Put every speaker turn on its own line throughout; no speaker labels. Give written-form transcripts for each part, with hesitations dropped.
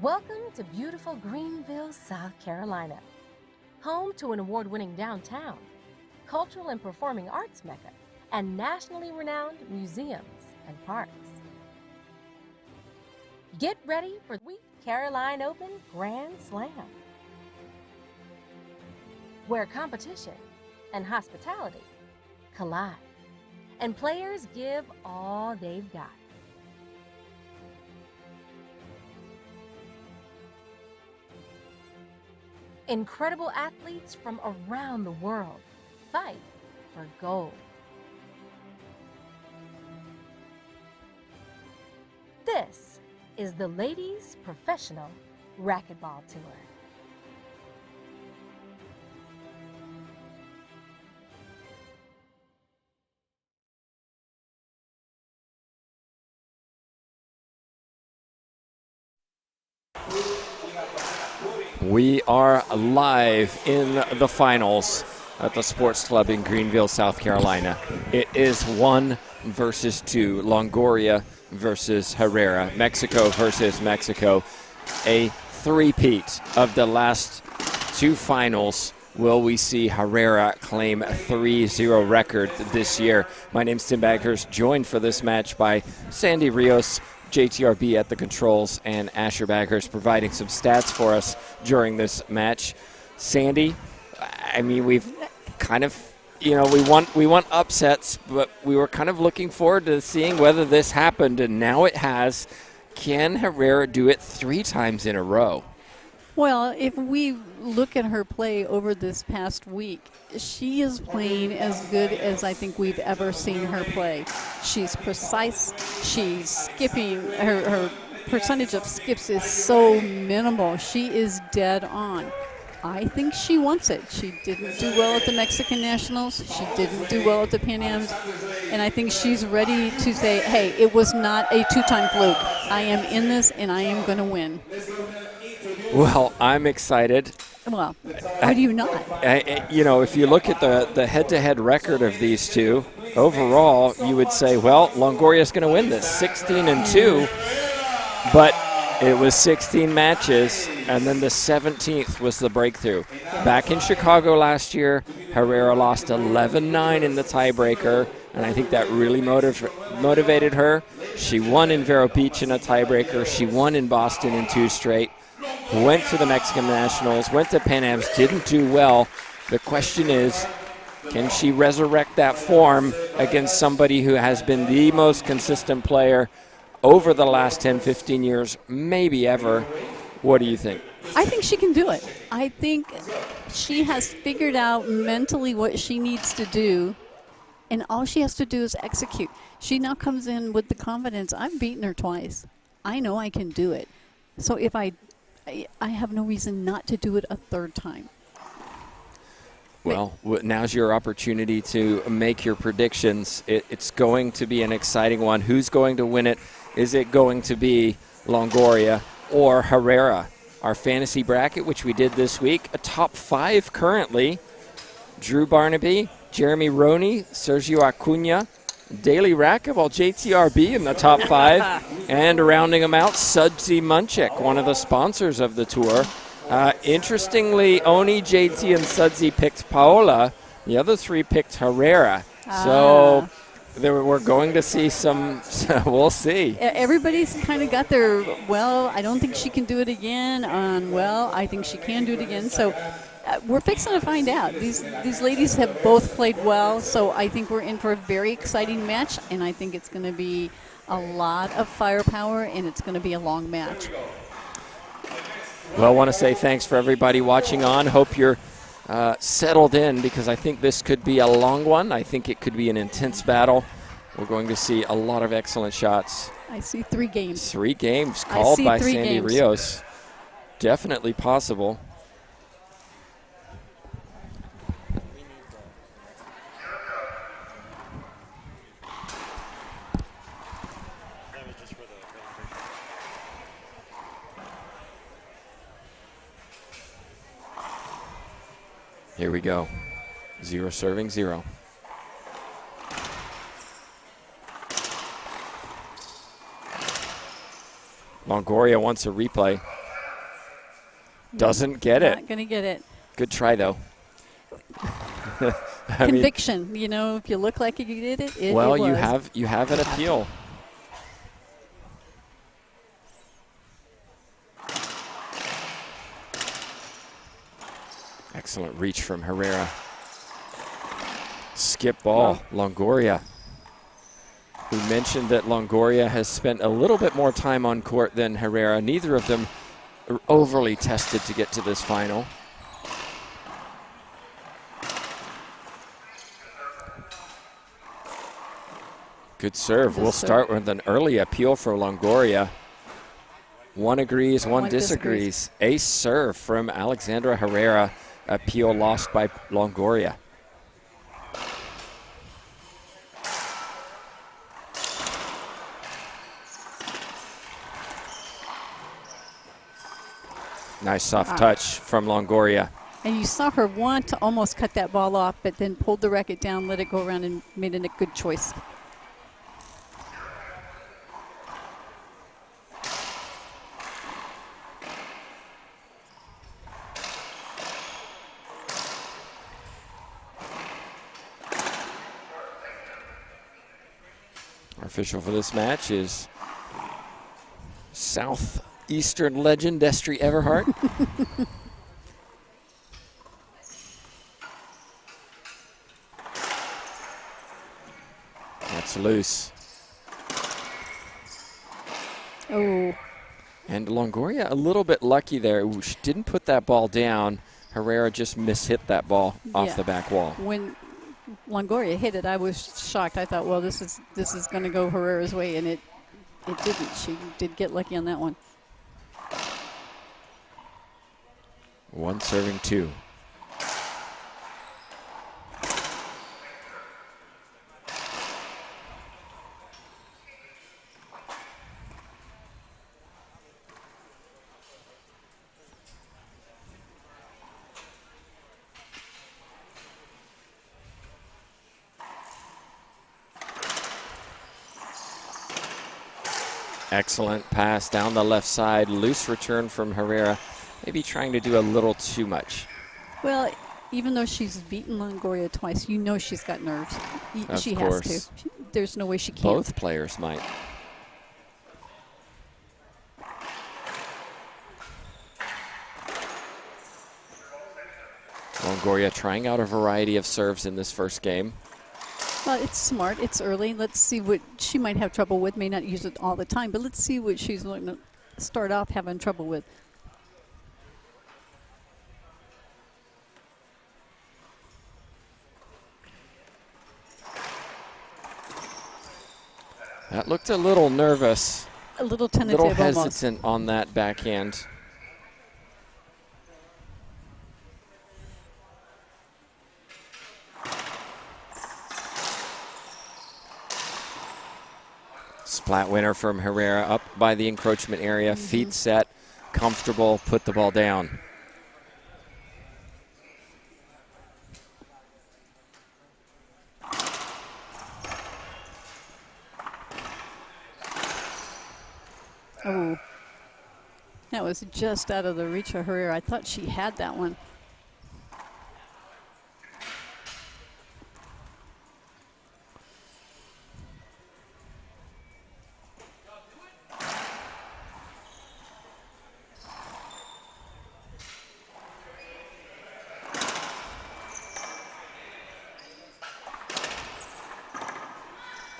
Welcome to beautiful Greenville, South Carolina, home to an award-winning downtown, cultural and performing arts mecca, and nationally renowned museums and parks. Get ready for the Caroline Open Grand Slam, where competition and hospitality collide, and players give all they've got. Incredible athletes from around the world fight for gold. This is the Ladies Professional Racquetball Tour.
We are live in the finals at the Sports Club in Greenville, South Carolina. It is 1 versus 2, Longoria versus Herrera, Mexico versus Mexico. A three-peat of the last two finals. Will we see Herrera claim a 3-0 record this year? My name's Tim Baghurst, joined for this match by Sandy Rios, JTRB at the controls, and Asher Baghurst providing some stats for us during this match. Sandy, I mean, we've kind of, we want upsets, but we were kind of looking forward to seeing whether this happened, and now it has. Can Herrera do it 3 times in a row?
Well, if we look at her play over this past week, she is playing as good as I think we've ever seen her play. She's precise. She's skipping. Her percentage of skips is so minimal. She is dead on. I think she wants it. She didn't do well at the Mexican Nationals. She didn't do well at the Pan Ams. And I think she's ready to say, hey, it was not a 2-time fluke. I am in this, and I am going to win.
Well, I'm excited.
Well, are you not?
If you look at the head-to-head record of these two, overall, you would say, well, Longoria's going to win this, 16-2. But it was 16 matches, and then the 17th was the breakthrough. Back in Chicago last year, Herrera lost 11-9 in the tiebreaker, and I think that really motivated her. She won in Vero Beach in a tiebreaker. She won in Boston in 2 straight. Went to the Mexican Nationals, went to Pan Ams, didn't do well. The question is, can she resurrect that form against somebody who has been the most consistent player over the last 10, 15 years, maybe ever? What do you think?
I think she can do it. I think she has figured out mentally what she needs to do, and all she has to do is execute. She now comes in with the confidence, I've beaten her twice. I know I can do it. So if I have no reason not to do it a 3rd time.
Well, now's your opportunity to make your predictions. It's going to be an exciting one. Who's going to win it? Is it going to be Longoria or Herrera? Our fantasy bracket, which we did this week, a top 5 currently. Drew Barnaby, Jeremy Roney, Sergio Acuna, Daily Racquetball, JTRB in the top 5, and rounding them out, Sudsy Munchik, one of the sponsors of the tour. Interestingly, Oni, JT, and Sudsy picked Paola. The other 3 picked Herrera. So we're going to see some, we'll see.
Everybody's kind of got their, well, I don't think she can do it again, on, well, I think she can do it again. So we're fixing to find out. These ladies have both played well, so I think we're in for a very exciting match, and I think it's going to be a lot of firepower, and it's going to be a long match.
Well, I want to say thanks for everybody watching on. Hope you're settled in, because I think this could be a long one. I think it could be an intense battle. We're going to see a lot of excellent shots.
I see 3 games.
3 games called by Sandy Rios. Definitely possible. Here we go. 0 serving 0. Longoria wants a replay. Doesn't get it.
Not going to get it.
Good try, though.
Conviction. You know, if you look like you did it, it
well,
was.
you have an appeal. Excellent reach from Herrera. Skip ball, Longoria. We mentioned that Longoria has spent a little bit more time on court than Herrera. Neither of them are overly tested to get to this final. Good serve. We'll start with an early appeal for Longoria. One agrees, one disagrees. Ace serve from Alexandra Herrera. Appeal lost by Longoria. Nice soft touch from Longoria.
And you saw her want to almost cut that ball off, but then pulled the racket down, let it go around, and made a good choice.
Our official for this match is Southeastern legend Destry Everhart. That's loose.
Oh.
And Longoria a little bit lucky there. Ooh, she didn't put that ball down. Herrera just mishit that ball off the back wall.
When Longoria hit it, I was shocked. I thought, well, this is going to go Herrera's way, and it didn't. She did get lucky on that one.
One serving two. Excellent pass down the left side. Loose return from Herrera. Maybe trying to do a little too much.
Well, even though she's beaten Longoria twice, you know she's got nerves. She has to. There's no way she can't.
Both players might. Longoria trying out a variety of serves in this first game.
Well, it's smart. It's early. Let's see what she might have trouble with. May not use it all the time, but let's see what she's going to start off having trouble with.
That looked a little nervous.
A little tentative,
a little hesitant on that backhand. Splat winner from Herrera, up by the encroachment area, feet set, comfortable, put the ball down.
Oh, that was just out of the reach of Herrera. I thought she had that one.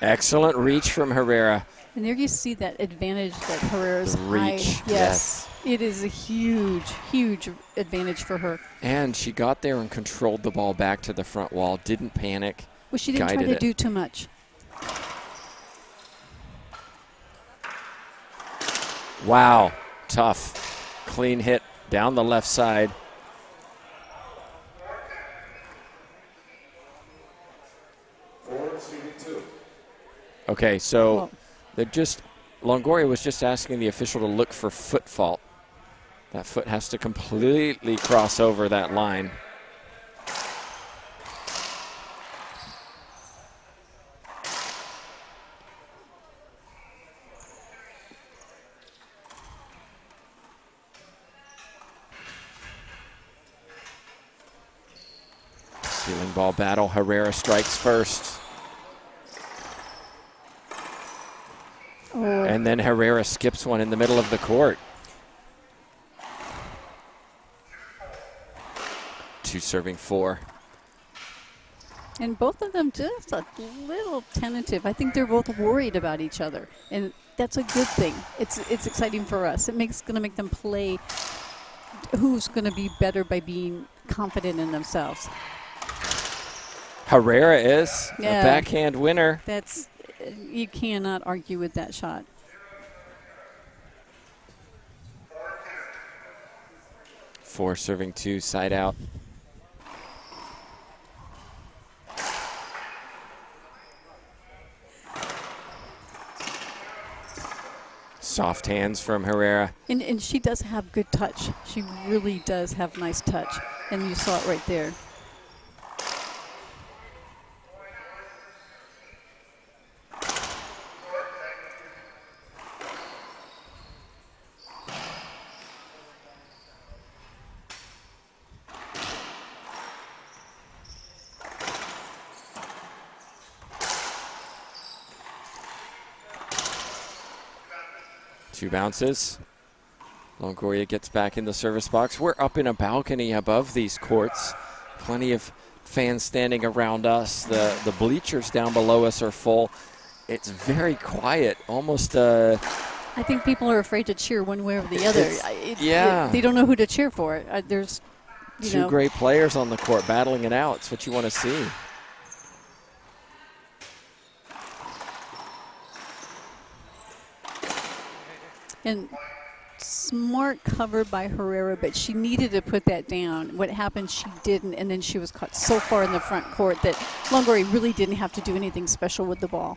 Excellent reach from Herrera.
And there you see that advantage that Herrera's
reach,
high. Yes. It is a huge, huge advantage for her.
And she got there and controlled the ball back to the front wall, didn't panic.
Well, she didn't try to do too much.
Wow, tough. Clean hit down the left side. Okay, so Longoria was just asking the official to look for foot fault. That foot has to completely cross over that line. Ceiling ball battle. Herrera strikes first.
Oh.
And then Herrera skips one in the middle of the court. 2 serving 4.
And both of them just a little tentative. I think they're both worried about each other, and that's a good thing. It's exciting for us. It's going to make them play who's going to be better by being confident in themselves.
Herrera is a
Yeah.
backhand winner.
You cannot argue with that shot.
Four serving 2, side out. Soft hands from Herrera.
And she does have good touch. She really does have nice touch. And you saw it right there.
Two bounces. Longoria gets back in the service box. We're up in a balcony above these courts. Plenty of fans standing around us. The bleachers down below us are full. It's very quiet, almost
I think people are afraid to cheer one way or the other. They don't know who to cheer for. There's
two great players on the court battling it out. It's what you want to see.
And smart cover by Herrera, but she needed to put that down. What happened, she didn't, and then she was caught so far in the front court that Longoria really didn't have to do anything special with the ball.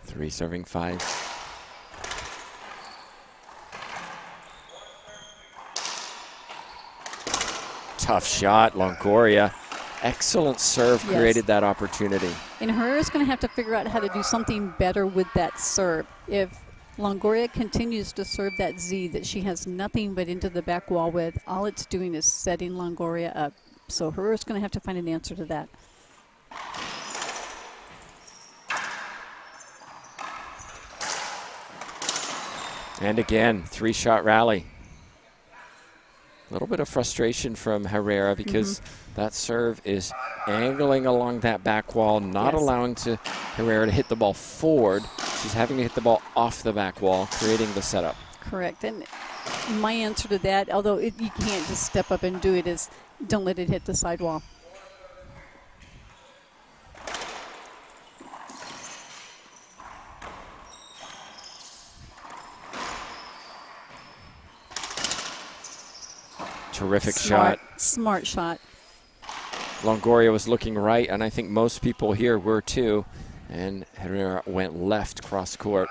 Three serving 5. Tough shot, Longoria. Excellent serve created that opportunity.
And Herrera's going to have to figure out how to do something better with that serve. If Longoria continues to serve that Z that she has nothing but into the back wall with, all it's doing is setting Longoria up. So Herrera's going to have to find an answer to that.
And again, 3-shot rally. A little bit of frustration from Herrera because that serve is angling along that back wall, not allowing Herrera to hit the ball forward. She's having to hit the ball off the back wall, creating the setup.
Correct. And my answer to that, although you can't just step up and do it, is don't let it hit the sidewall.
Terrific shot.
Smart shot.
Longoria was looking right, and I think most people here were too. And Herrera went left cross court.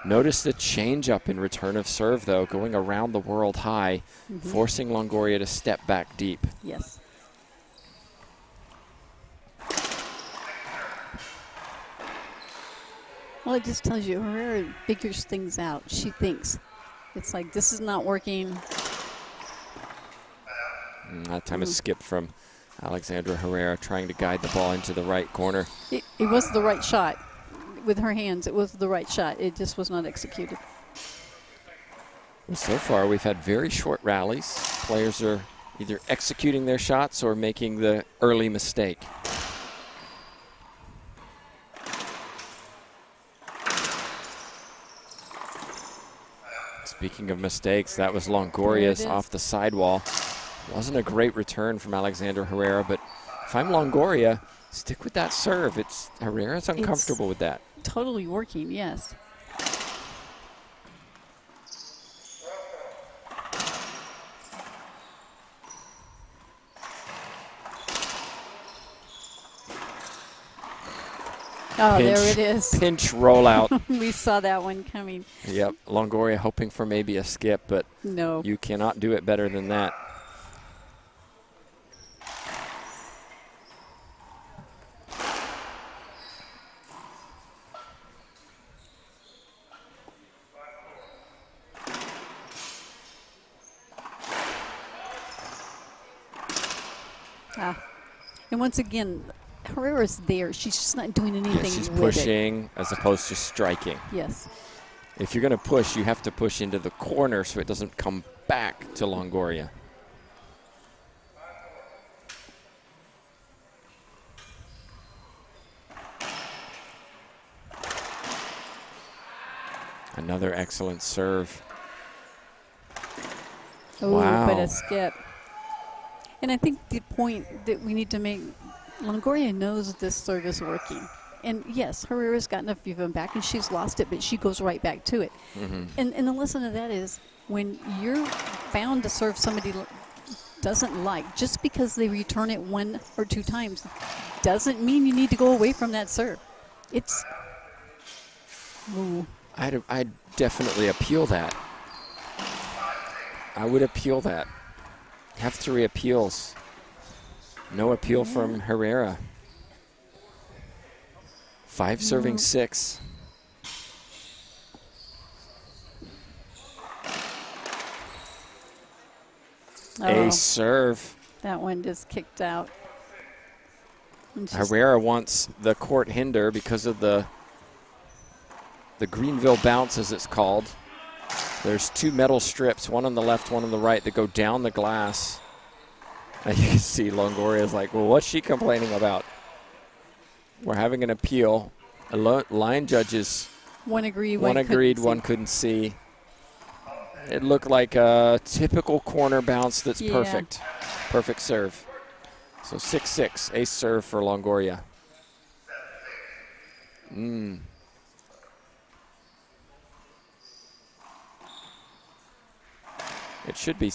Notice the change up in return of serve, though, going around the world high, forcing Longoria to step back deep.
Yes. Well, it just tells you Herrera figures things out. She thinks. It's like, this is not working.
That time a skip from Alexandra Herrera trying to guide the ball into the right corner.
It was the right shot. With her hands, it was the right shot. It just was not executed.
Well, so far, we've had very short rallies. Players are either executing their shots or making the early mistake. Speaking of mistakes, that was Longoria's off the sidewall. Wasn't a great return from Alexandra Herrera, but if I'm Longoria, stick with that serve. Herrera's uncomfortable with that.
Totally working, yes. Oh, there it is.
Pinch rollout.
We saw that one coming.
Yep, Longoria hoping for maybe a skip, but
no,
you cannot do it better than that.
And once again, Herrera's there. She's just not doing anything
Yeah, she's
with
pushing as opposed to striking.
Yes.
If you're going to push, you have to push into the corner so it doesn't come back to Longoria. Another excellent serve.
Oh,
wow.
But a skip. And I think the point that we need to make, Longoria knows this serve is working. And yes, Herrera's gotten a few of them back, and she's lost it, but she goes right back to it. And the lesson of that is when you're found to serve somebody doesn't like, just because they return it 1 or 2 times, doesn't mean you need to go away from that serve. It's... Ooh.
I'd definitely appeal that. I would appeal that. Have 3 appeals. No appeal from Herrera. 5 serving 6. A serve.
That one just kicked out.
Herrera wants the court hinder because of the Greenville bounce, as it's called. There's 2 metal strips, one on the left, one on the right, that go down the glass. And you can see Longoria's like, well, what's she complaining about? We're having an appeal. Line judges.
One agreed,
one couldn't see. It looked like a typical corner bounce that's perfect. Perfect serve. So 6-6, ace serve for Longoria. It should be. It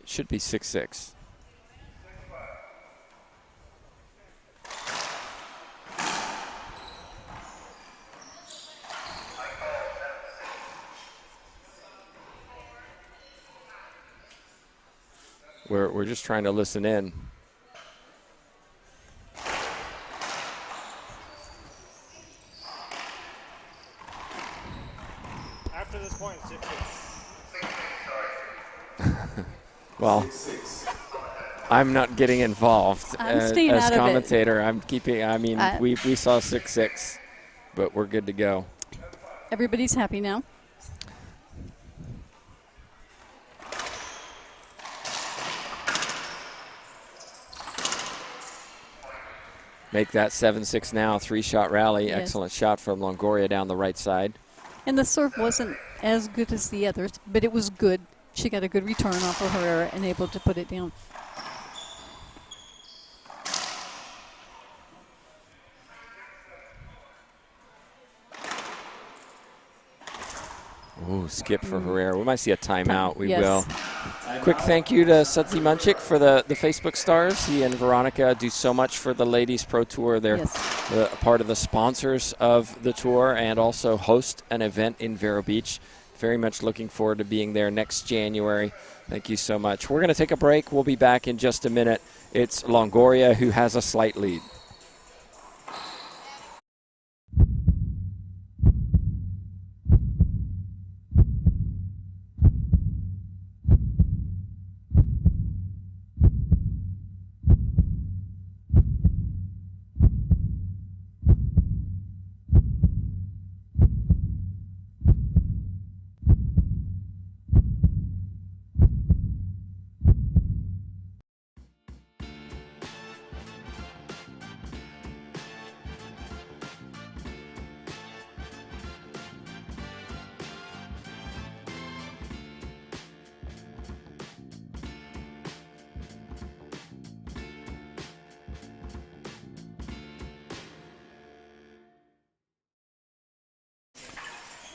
should be 6-6. We're just trying to listen in.
After this point, it's 6-6.
Well, I'm not getting involved as commentator. I'm keeping. I mean, we saw 6-6, but we're good to go.
Everybody's happy now.
Make that 7-6 now. 3-shot rally. Yes. Excellent shot from Longoria down the right side.
And the serve wasn't as good as the others, but it was good. She got a good return off of Herrera and able to put it down.
Ooh, skip for Herrera. We might see a timeout. We will. Quick thank you to Sudzi Munchik for the Facebook stars. He and Veronica do so much for the Ladies Pro Tour. They're part of the sponsors of the tour and also host an event in Vero Beach. Very much looking forward to being there next January. Thank you so much. We're going to take a break. We'll be back in just a minute. It's Longoria who has a slight lead.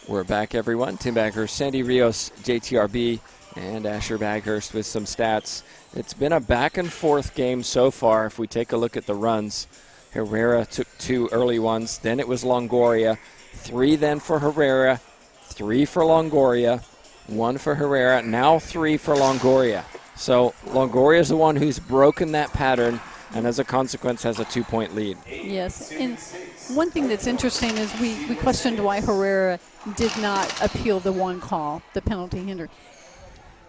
We're back, everyone. Tim Baghurst, Sandy Rios, JTRB, and Asher Baghurst with some stats. It's been a back-and-forth game so far. If we take a look at the runs, Herrera took 2 early ones. Then it was Longoria. 3 then for Herrera. 3 for Longoria. 1 for Herrera. Now 3 for Longoria. So Longoria is the one who's broken that pattern and as a consequence has a 2-point lead.
Yes, and one thing that's interesting is we questioned why Herrera did not appeal the one call, the penalty hinder.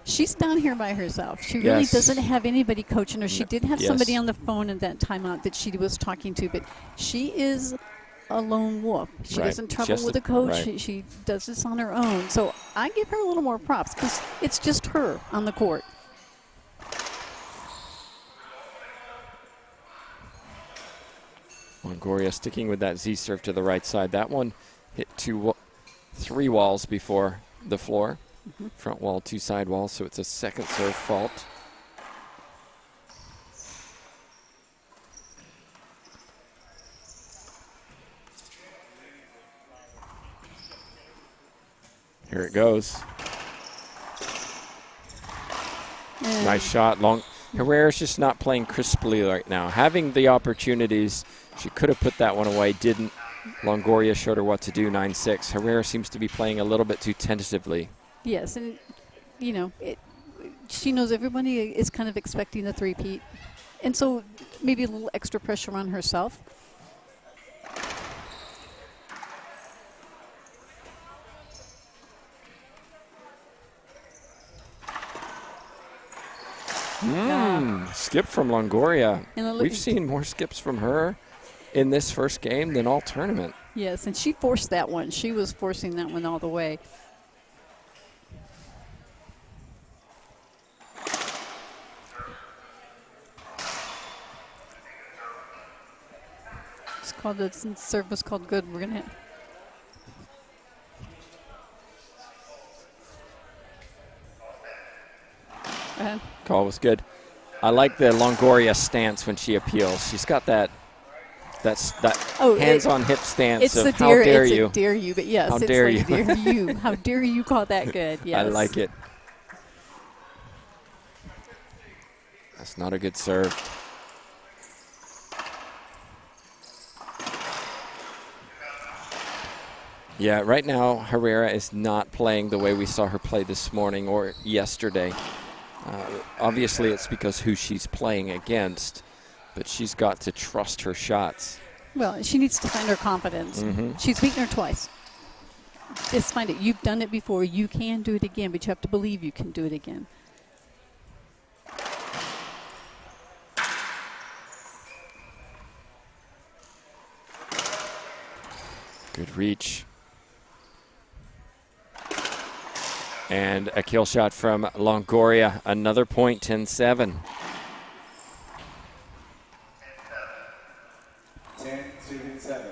She's down here by herself. She really doesn't have anybody coaching her. She did have somebody on the phone in that timeout that she was talking to, but she is a lone wolf. She doesn't travel with a coach. She does this on her own. So I give her a little more props because it's just her on the court.
Longoria sticking with that Z serve to the right side. That one hit 3 walls before the floor. Front wall, 2 side walls, so it's a second serve fault. Here it goes. Nice shot. Herrera's just not playing crisply right now. Having the opportunities, she could have put that one away, didn't. Longoria showed her what to do, 9-6. Herrera seems to be playing a little bit too tentatively.
Yes, and, you know, she knows everybody is kind of expecting a three-peat. And so maybe a little extra pressure on herself.
Skip from Longoria.
We've
seen more skips from her in this first game than all tournament.
Yes, and she forced that one. She was forcing that one all the way. It's called, the serve was called good. We're going to hit.
Call was good. I like the Longoria stance when she appeals. She's got that hands on hip stance.
It's
of
the
how
dare,
dare
it's
you?
A dare you, but yes,
How
it's
dare
like
you?
Dare you? How dare you call that good? Yes,
I like it. That's not a good serve. Yeah, right now Herrera is not playing the way we saw her play this morning or yesterday. Obviously, it's because who she's playing against, but she's got to trust her shots.
Well, she needs to find her confidence. She's beaten her twice. Just find it. You've done it before. You can do it again, but you have to believe you can do it again.
Good reach. And a kill shot from Longoria. Another point, 10-7.
10-7.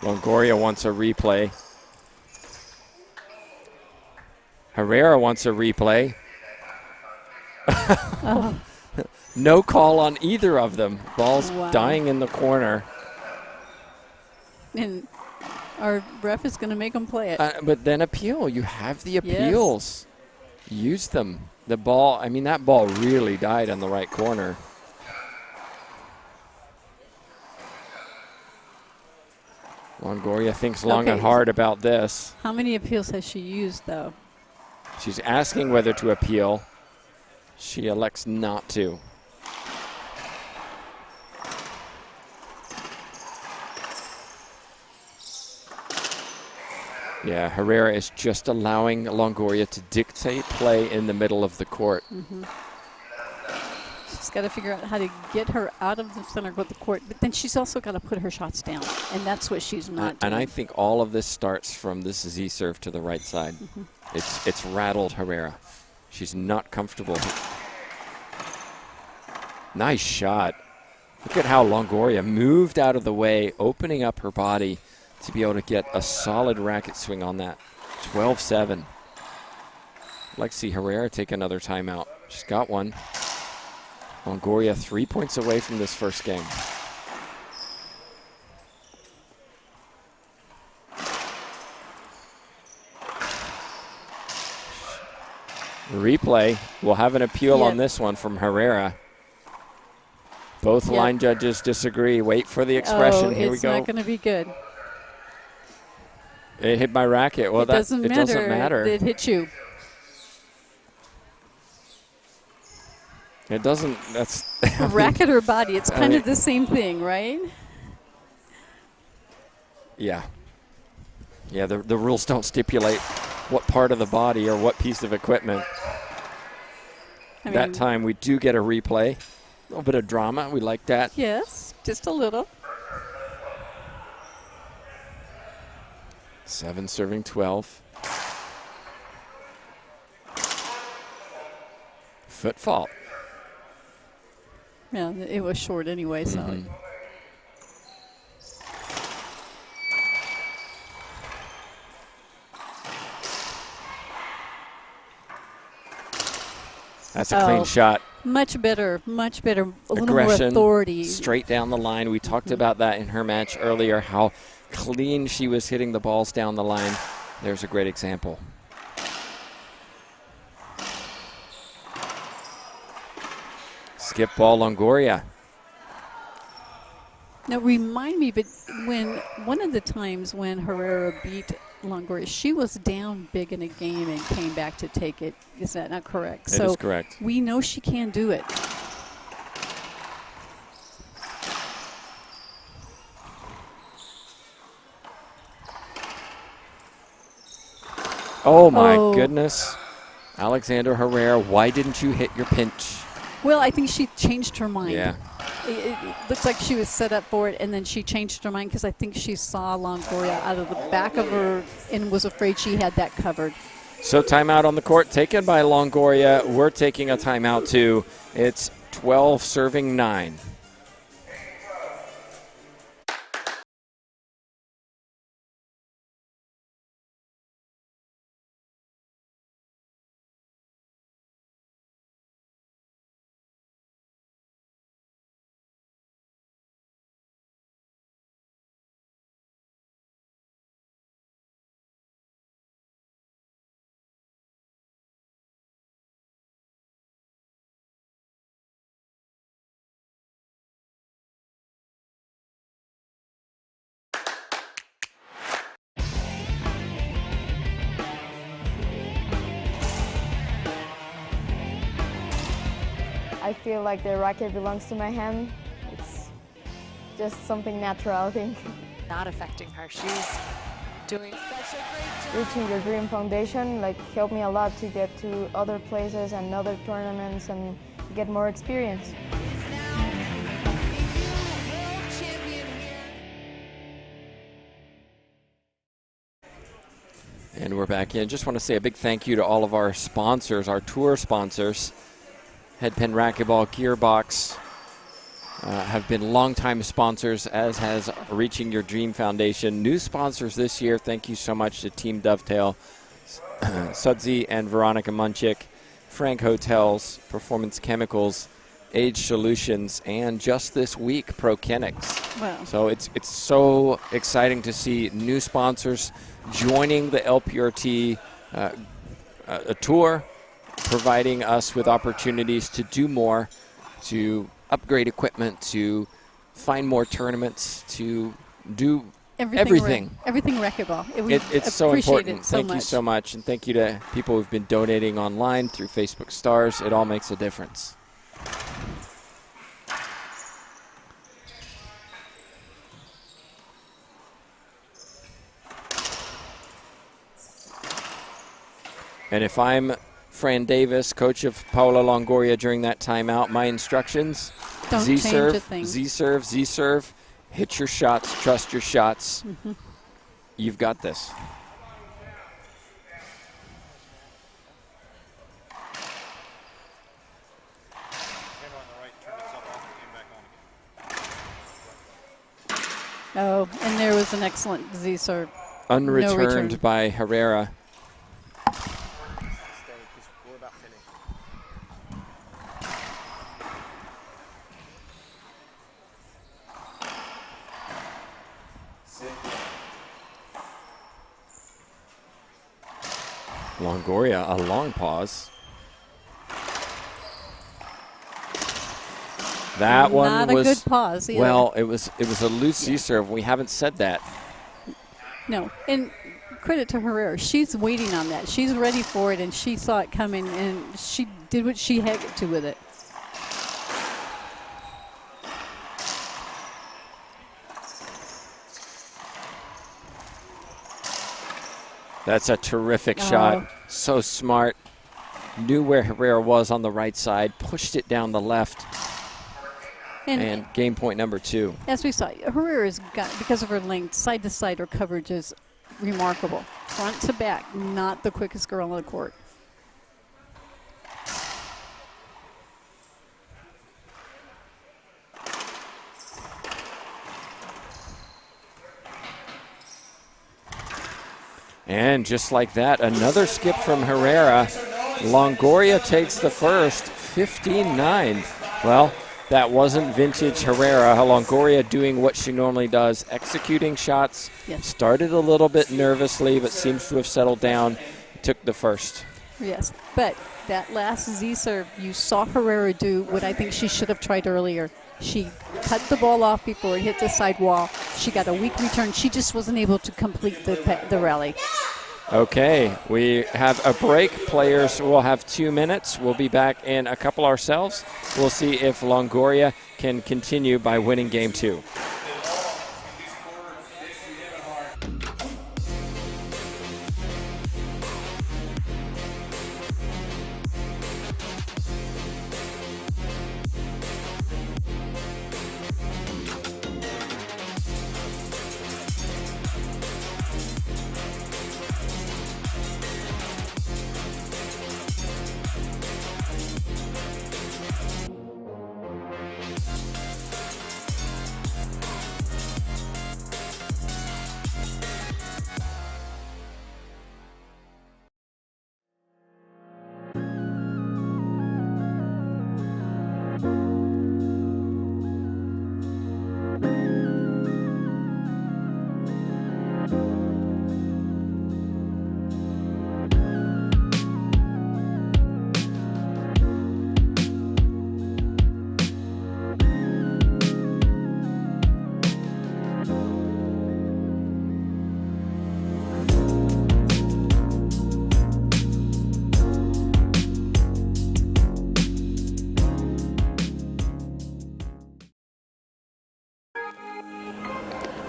Longoria wants a replay. Herrera wants a replay. No call on either of them. Ball's dying in the corner.
And our ref is going to make them play it.
But then appeal. You have the appeals. Yes. Use them. The ball, I mean, that ball really died in the right corner. Longoria thinks long and hard about this.
How many appeals has she used, though?
She's asking whether to appeal. She elects not to. Yeah, Herrera is just allowing Longoria to dictate play in the middle of the court.
She's got to figure out how to get her out of the center of the court, but then she's also got to put her shots down, and that's what she's not doing.
And I think all of this starts from this Z serve to the right side. It's rattled Herrera. She's not comfortable. Nice shot. Look at how Longoria moved out of the way, opening up her body to be able to get a solid racket swing on that. 12-7. I'd like to see Herrera take another timeout. She's got one. Longoria 3 points away from this first game. Replay. We'll have an appeal on this one from Herrera. Both
Yep.
line judges disagree. Wait for the expression.
Oh,
Here we
it's
go.
not going to be good.
It hit my racket. Well,
It doesn't matter. It hit you.
It doesn't. That's
Racket or body. It's kind
mean-
of the same thing, right?
Yeah. Yeah, the rules don't stipulate what part of the body or what piece of equipment. That time we do get a replay. A little bit of drama. We like that.
Yes, just a little.
7 serving 12. Foot fault.
Yeah, it was short anyway, so.
Mhm. That's a clean shot.
Much better, much better. A little
Aggression,
more authority.
straight down the line. We talked about that in her match earlier, how clean she was hitting the balls down the line. There's a great example. Skip ball, Longoria.
Now, remind me, but when one of the times when Herrera beat Longoria, she was down big in a game and came back to take it. Is that not correct?
That is correct.
We know she can do it.
Oh, my goodness. Alexander Herrera, why didn't you hit your pinch?
Well, I think she changed her mind.
Yeah.
It looks like she was set up for it, and then she changed her mind because I think she saw Longoria out of the back of her and was afraid she had that covered.
So timeout on the court taken by Longoria. We're taking a timeout too. It's 12 serving 9.
I feel like the racket belongs to my hand. It's just something natural, I think.
Not affecting her. She's doing such a great job.
Reaching the Dream Foundation helped me a lot to get to other places and other tournaments and get more experience.
And we're back in. Just want to say a big thank you to all of our sponsors, our tour sponsors. Headpin Racquetball, Gearbox have been longtime sponsors, as has Reaching Your Dream Foundation. New sponsors this year. Thank you so much to Team Dovetail, Sudsy and Veronica Munchik, Frank Hotels, Performance Chemicals, Age Solutions, and just this week, ProKenix.
Wow.
So it's so exciting to see new sponsors joining the LPRT tour, providing us with opportunities to do more, to upgrade equipment, to find more tournaments, to do everything.
Everything racquetball.
It's so important.
So
thank you so much. And thank you to people who've been donating online through Facebook Stars. It all makes a difference. And if I'm Fran Davis, coach of Paula Longoria during that timeout, my instructions,
Don't
Z-serve,
change a thing.
Z-serve, Z-serve, hit your shots, trust your shots.
Mm-hmm.
You've got this.
Oh, and there was an excellent Z-serve.
Unreturned
No return.
by Herrera. Longoria, a long pause. That one
not
was
a good pause either.
Well, it was a loose C-serve. We haven't said that.
No, and credit to Herrera. She's waiting on that. She's ready for it, and she saw it coming, and she did what she had to with it.
That's a terrific shot. So smart. Knew where Herrera was on the right side, pushed it down the left, and game point number 2.
As we saw, Herrera's got, because of her length, side to side, her coverage is remarkable. Front to back, not the quickest girl on the court.
And just like that, another skip from Herrera. Longoria takes the first, 15-9. Well, that wasn't vintage Herrera. Longoria doing what she normally does, executing shots.
Yes.
Started a little bit nervously, but seems to have settled down. Took the first.
Yes, but that last Z-serve, you saw Herrera do what I think she should have tried earlier. She cut the ball off before it hit the side wall. She got a weak return. She just wasn't able to complete the rally.
Okay, we have a break. Players will have 2 minutes. We'll be back in a couple ourselves. We'll see if Longoria can continue by winning game 2.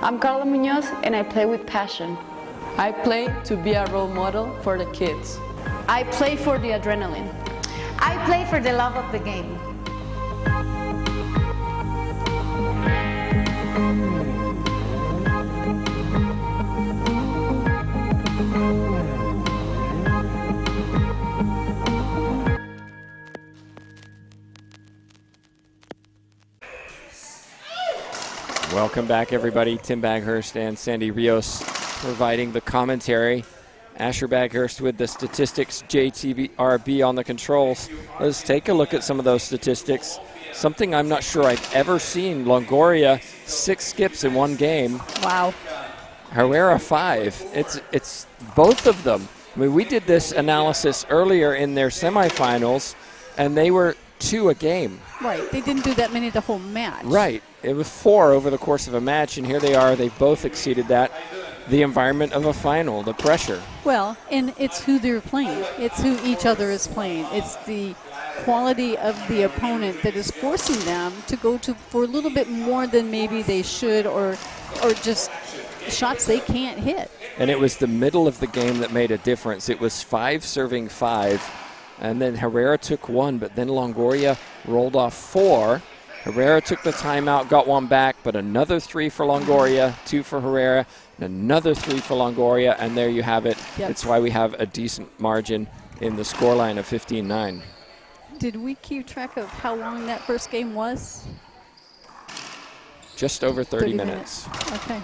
I'm Carla Munoz and I play with passion.
I play to be a role model for the kids.
I play for the adrenaline.
I play for the love of the game.
Welcome back, everybody. Tim Baghurst and Sandy Rios providing the commentary. Asher Baghurst with the statistics, JTRB on the controls. Let's take a look at some of those statistics. Something I'm not sure I've ever seen. Longoria, 6 skips in one game.
Wow.
Herrera, 5. It's both of them. I mean, we did this analysis earlier in their semifinals, and they were 2 a game.
Right. They didn't do that many the whole match.
Right. It was 4 over the course of a match, and here they are. They've both exceeded that. The environment of a final, the pressure.
Well, and it's who they're playing. It's who each other is playing. It's the quality of the opponent that is forcing them to go to for a little bit more than maybe they should, or just shots they can't hit.
And it was the middle of the game that made a difference. It was 5 serving 5, and then Herrera took 1, but then Longoria rolled off 4. Herrera took the timeout, got 1 back, but another 3 for Longoria, 2 for Herrera, and another 3 for Longoria, and there you have it.
Yep.
That's why we have a decent margin in the scoreline of 15-9.
Did we keep track of how long that first game was?
Just over 30 minutes.
Okay.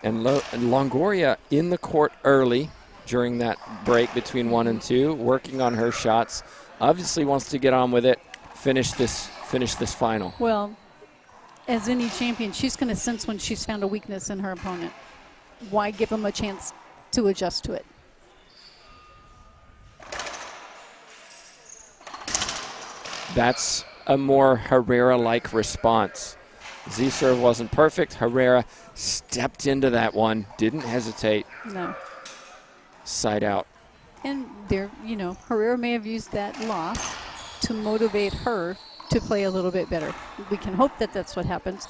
And Longoria in the court early during that break between 1 and 2, working on her shots. Obviously wants to get on with it, finish this final.
Well, as any champion, she's going to sense when she's found a weakness in her opponent. Why give them a chance to adjust to it?
That's a more Herrera-like response. Z-serve wasn't perfect. Herrera stepped into that one, didn't hesitate.
No.
Side out.
And there, Herrera may have used that loss to motivate her to play a little bit better. We can hope that that's what happens.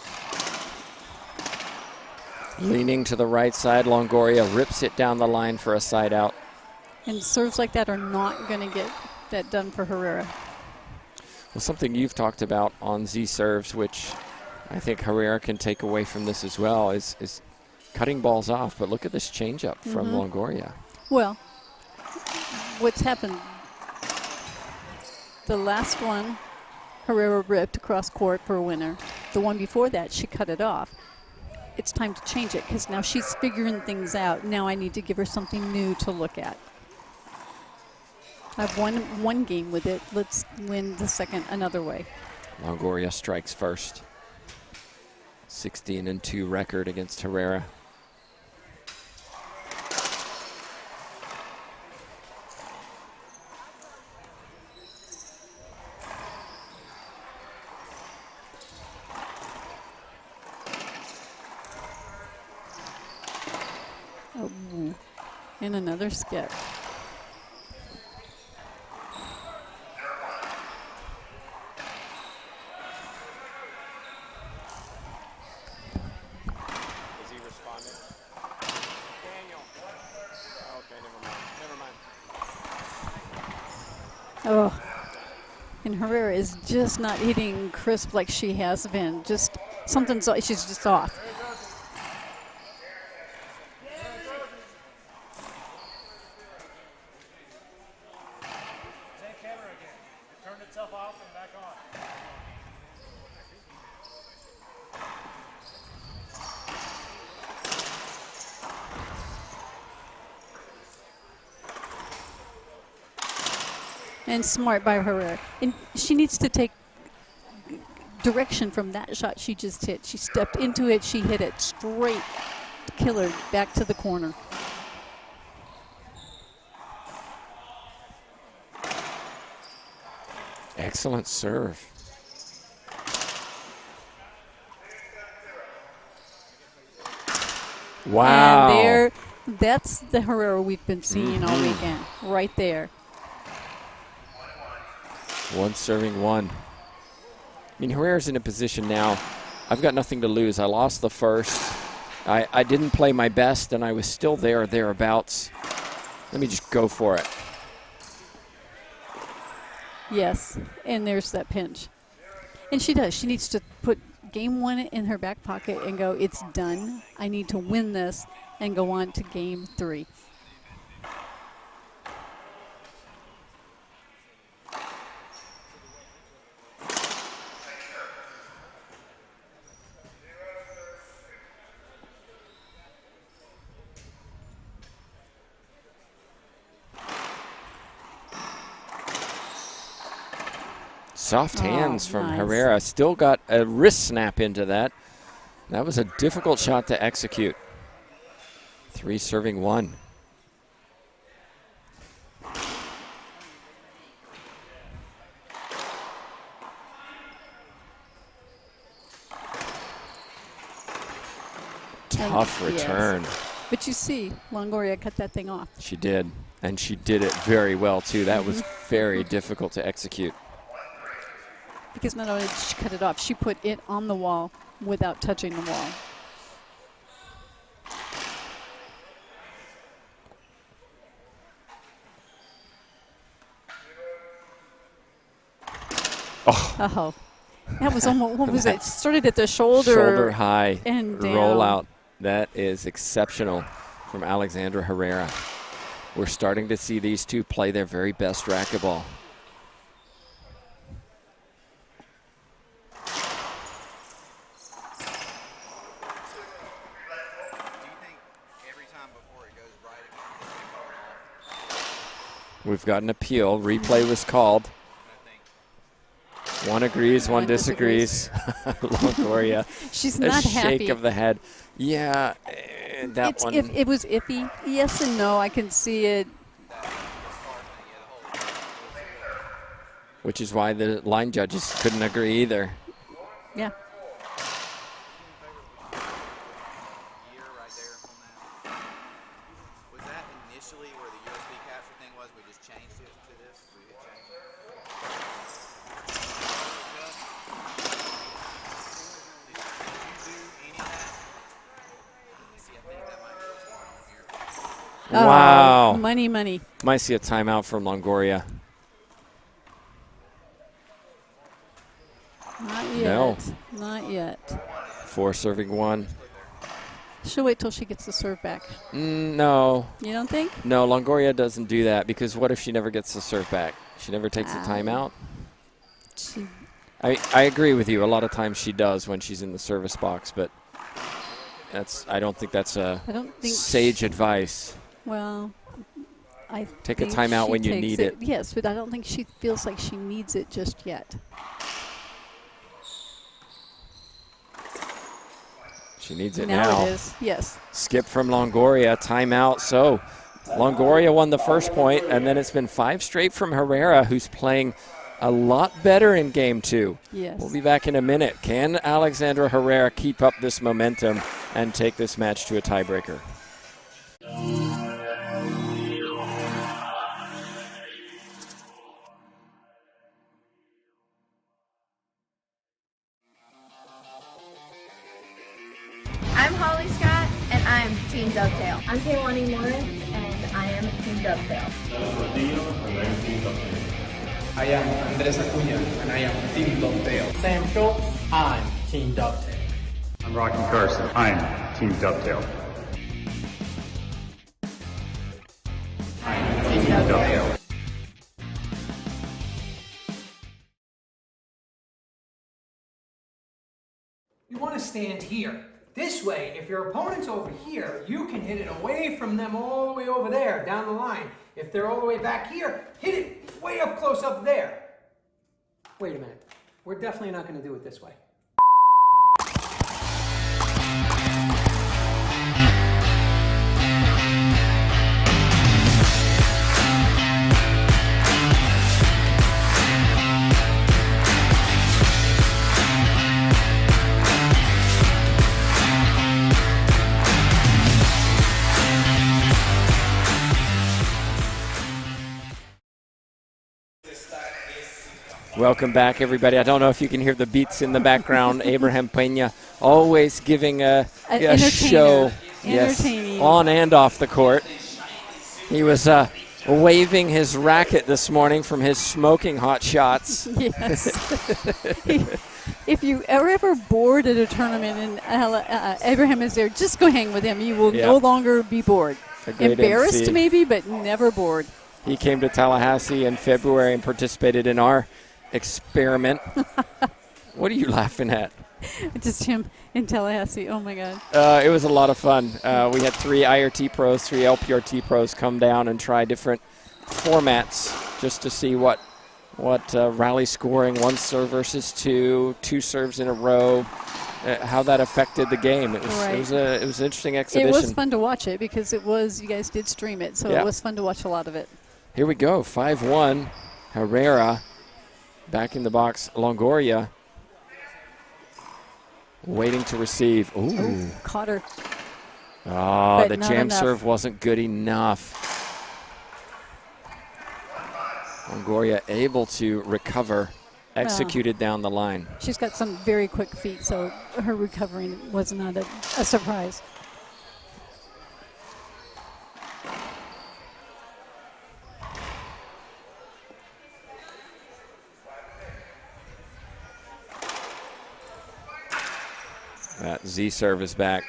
Leaning to the right side, Longoria rips it down the line for a side out.
And serves like that are not going to get that done for Herrera.
Well, something you've talked about on Z-serves, which I think Herrera can take away from this as well, is cutting balls off. But look at this changeup from Longoria.
Well, what's happened, the last one, Herrera ripped across court for a winner. The one before that, she cut it off. It's time to change it because now she's figuring things out. Now I need to give her something new to look at. I've won one game with it. Let's win the second another way.
Longoria strikes first. 16-2 record against Herrera.
Oh, and another skip. Oh, and Herrera is just not hitting crisp like she has been. Just she's just off.
Take camera again. It turned itself off and back on.
And smart by Herrera. And she needs to take direction from that shot she just hit. She stepped into it, she hit it straight, killer, back to the corner.
Excellent serve. Wow.
And that's the Herrera we've been seeing all weekend, right there.
One serving one. I mean, Herrera's in a position now. I've got nothing to lose. I lost the first. I didn't play my best, and I was still there or thereabouts. Let me just go for it.
Yes, and there's that pinch. And she does. She needs to put game one in her back pocket and go, it's done. I need to win this and go on to game three.
Soft hands from
nice.
Herrera. Still got a wrist snap into that. That was a difficult shot to execute. 3 serving 1. Tough return.
Yes. But you see, Longoria cut that thing off.
She did, and she did it very well, too. That was very difficult to execute.
Because not only did she cut it off, she put it on the wall without touching the wall. Oh, that was almost, what was it? Started at the shoulder.
Shoulder high
and down.
Roll out. That is exceptional from Alexandra Herrera. We're starting to see these two play their very best racquetball. We've got an appeal. Replay was called. One agrees, one disagrees. Longoria.
She's not happy.
A shake of the head. Yeah, that one.
It was iffy. Yes and no. I can see it.
which is why the line judges couldn't agree either.
Yeah.
Wow.
Money, money.
Might see a timeout from Longoria.
Not yet.
No.
Not yet.
4 serving 1.
She'll wait till she gets the serve back.
No.
You don't think?
No, Longoria doesn't do that, because what if she never gets the serve back? She never takes a timeout? I agree with you. A lot of times she does when she's in the service box, but I don't think that's sage advice.
Well, I
take a timeout when you need it.
Yes, but I don't think she feels like she needs it just yet.
She needs it now.
It is, yes.
Skip from Longoria, timeout. So Longoria won the first point, and then it's been 5 straight from Herrera, who's playing a lot better in game 2.
Yes. We'll
be back in a minute. Can Alexandra Herrera keep up this momentum and take this match to a tiebreaker?
I'm Holly Scott, and I am Team Dovetail. I'm Kaylani Moore, and I am Team Dovetail.
I am Andres Acuña, and I am Team Dovetail.
Sam Schultz, I'm Team Dovetail.
I'm Rocky Carson, I'm Team Dovetail.
I'm Team Dovetail.
You want to stand here. This way, if your opponent's over here, you can hit it away from them all the way over there, down the line. If they're all the way back here, hit it way up close up there. Wait a minute. We're definitely not going to do it this way.
Welcome back, everybody. I don't know if you can hear the beats in the background. Abraham Peña always giving a show, yes, on and off the court. He was waving his racket this morning from his smoking hot shots.
Yes. If you are ever bored at a tournament and Abraham is there, just go hang with him. You will no longer be bored. Embarrassed MC. Maybe, but never bored.
He came to Tallahassee in February and participated in our experiment. What are you laughing at?
Just him in Tallahassee. Oh my God.
It was a lot of fun. We had 3 IRT pros, 3 LPRT pros come down and try different formats just to see what rally scoring, 1 serve versus 2 serves in a row, how that affected the game. It was an interesting exhibition.
It was fun to watch it because you guys did stream it, so it was fun to watch a lot of it.
Here we go, 5-1. Herrera back in the box. Longoria waiting to receive. Ooh.
Caught her.
Oh, the jam serve wasn't good enough. Longoria able to recover, executed down the line.
She's got some very quick feet, so her recovering was not a surprise.
That Z serve is back.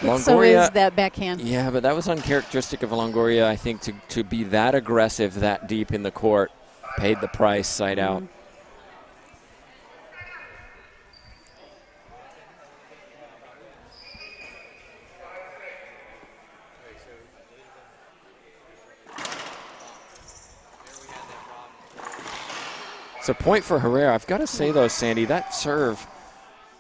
Longoria, so is that backhand.
Yeah, but that was uncharacteristic of Longoria, I think, to be that aggressive that deep in the court. Paid the price, side out. It's a point for Herrera. I've got to say, though, Sandy, that serve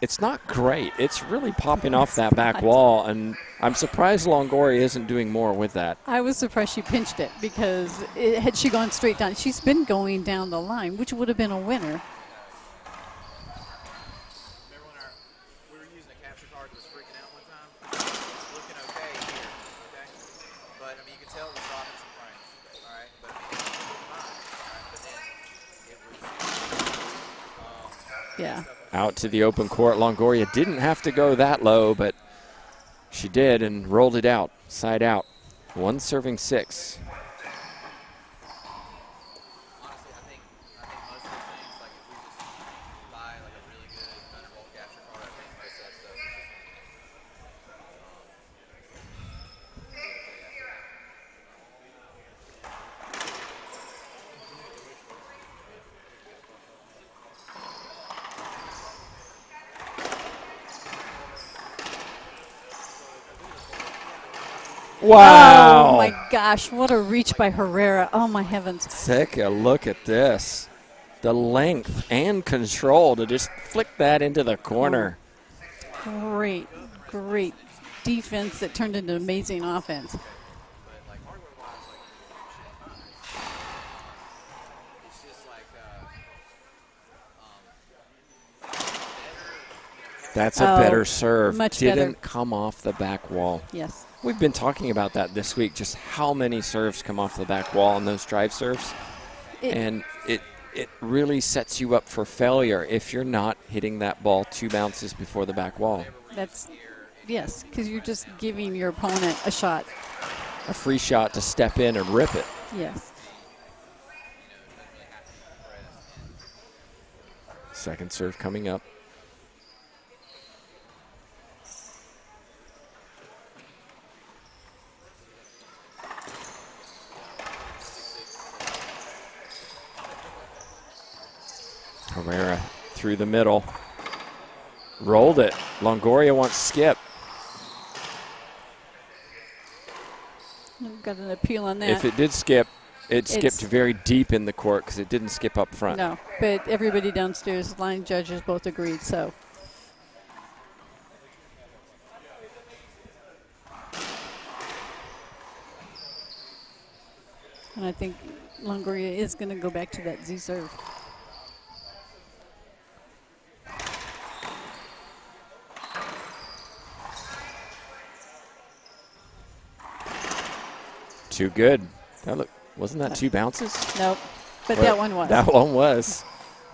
it's not great. It's really popping off that back wall, and I'm surprised Longoria isn't doing more with that.
I was surprised she pinched it, because had she gone straight down, she's been going down the line, which would have been a winner. Yeah.
Out to the open court. Longoria didn't have to go that low, but she did and rolled it out, side out. 1 serving 6. Wow.
Oh, my gosh. What a reach by Herrera. Oh, my heavens.
Take a look at this. The length and control to just flick that into the corner.
Great, great defense that turned into amazing offense.
That's a better serve.
Much
Didn't
better.
come off the back wall.
Yes.
We've been talking about that this week, just how many serves come off the back wall on those drive serves. And it really sets you up for failure if you're not hitting that ball 2 bounces before the back wall.
Yes, because you're just giving your opponent a shot.
A free shot to step in and rip it.
Yes.
Second serve coming up. Herrera through the middle. Rolled it. Longoria wants skip.
I've got an appeal on that.
If it did skip, it skipped very deep in the court because it didn't skip up front.
No, but everybody downstairs, line judges both agreed, so. And I think Longoria is going to go back to that Z serve.
Too good. Wasn't that 2 bounces?
Nope, but that one was.
That one was.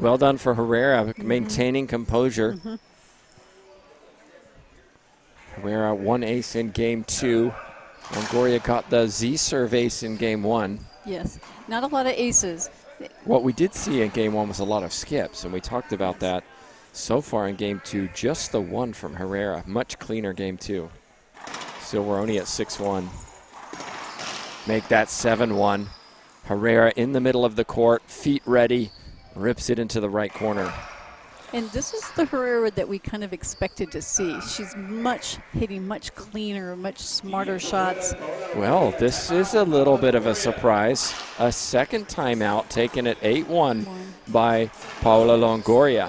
Well done for Herrera, maintaining composure. Herrera 1 ace in game 2. Longoria got the Z serve ace in game 1.
Yes, not a lot of aces.
What we did see in game 1 was a lot of skips, and we talked about that so far in game 2. Just the one from Herrera. Much cleaner game 2. Still, we're only at 6-1. Make that 7-1. Herrera in the middle of the court, feet ready, rips it into the right corner.
And this is the Herrera that we kind of expected to see. She's hitting much cleaner, much smarter shots.
Well, this is a little bit of a surprise. A second timeout taken at 8-1 by Paula Longoria.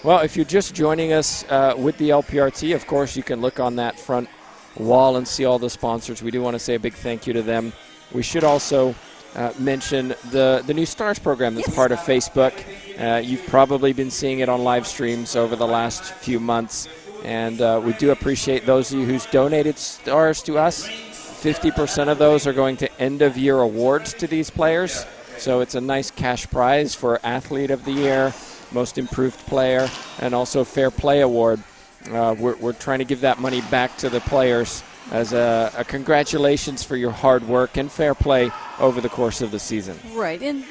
Well, if you're just joining us with the LPRT, of course, you can look on that front wall and see all the sponsors. We do want to say a big thank you to them. We should also mention the new Stars program that's part of Facebook. You've probably been seeing it on live streams over the last few months, and we do appreciate those of you who's donated stars to us. 50% of those are going to end-of-year awards to these players, so it's a nice cash prize for Athlete of the Year, Most Improved Player, and also Fair Play Award. We're trying to give that money back to the players as a congratulations for your hard work and fair play over the course of the season.
Right, and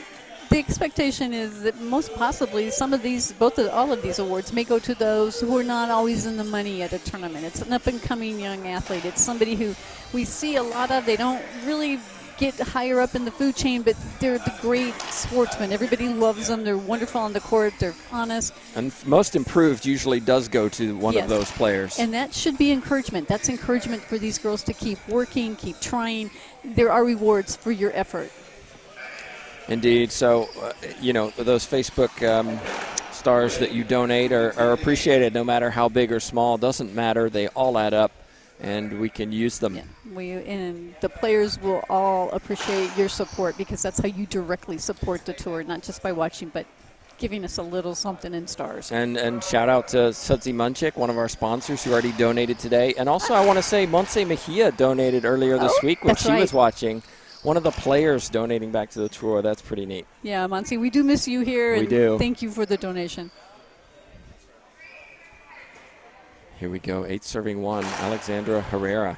the expectation is that most possibly some of these, all of these awards may go to those who are not always in the money at a tournament. It's an up-and-coming young athlete. It's somebody who we see a lot of. They don't really get higher up in the food chain, but they're the great sportsmen. Everybody loves them. They're wonderful on the court. They're honest.
And Most Improved usually does go to one of those players.
And that should be encouragement. That's encouragement for these girls to keep working, keep trying. There are rewards for your effort.
Indeed. So, you know, those Facebook stars that you donate are appreciated no matter how big or small. Doesn't matter. They all add up, and we can use them.
Yeah, and the players will all appreciate your support because that's how you directly support the tour, not just by watching, but giving us a little something in stars.
And shout out to Sudsy Munchik, one of our sponsors, who already donated today. And also I want to say Montse Mejia donated earlier this week when she was watching. One of the players donating back to the tour. That's pretty neat.
Yeah, Montse, we do miss you here.
We do.
Thank you for the donation.
Here we go, 8 serving 1, Alexandra Herrera.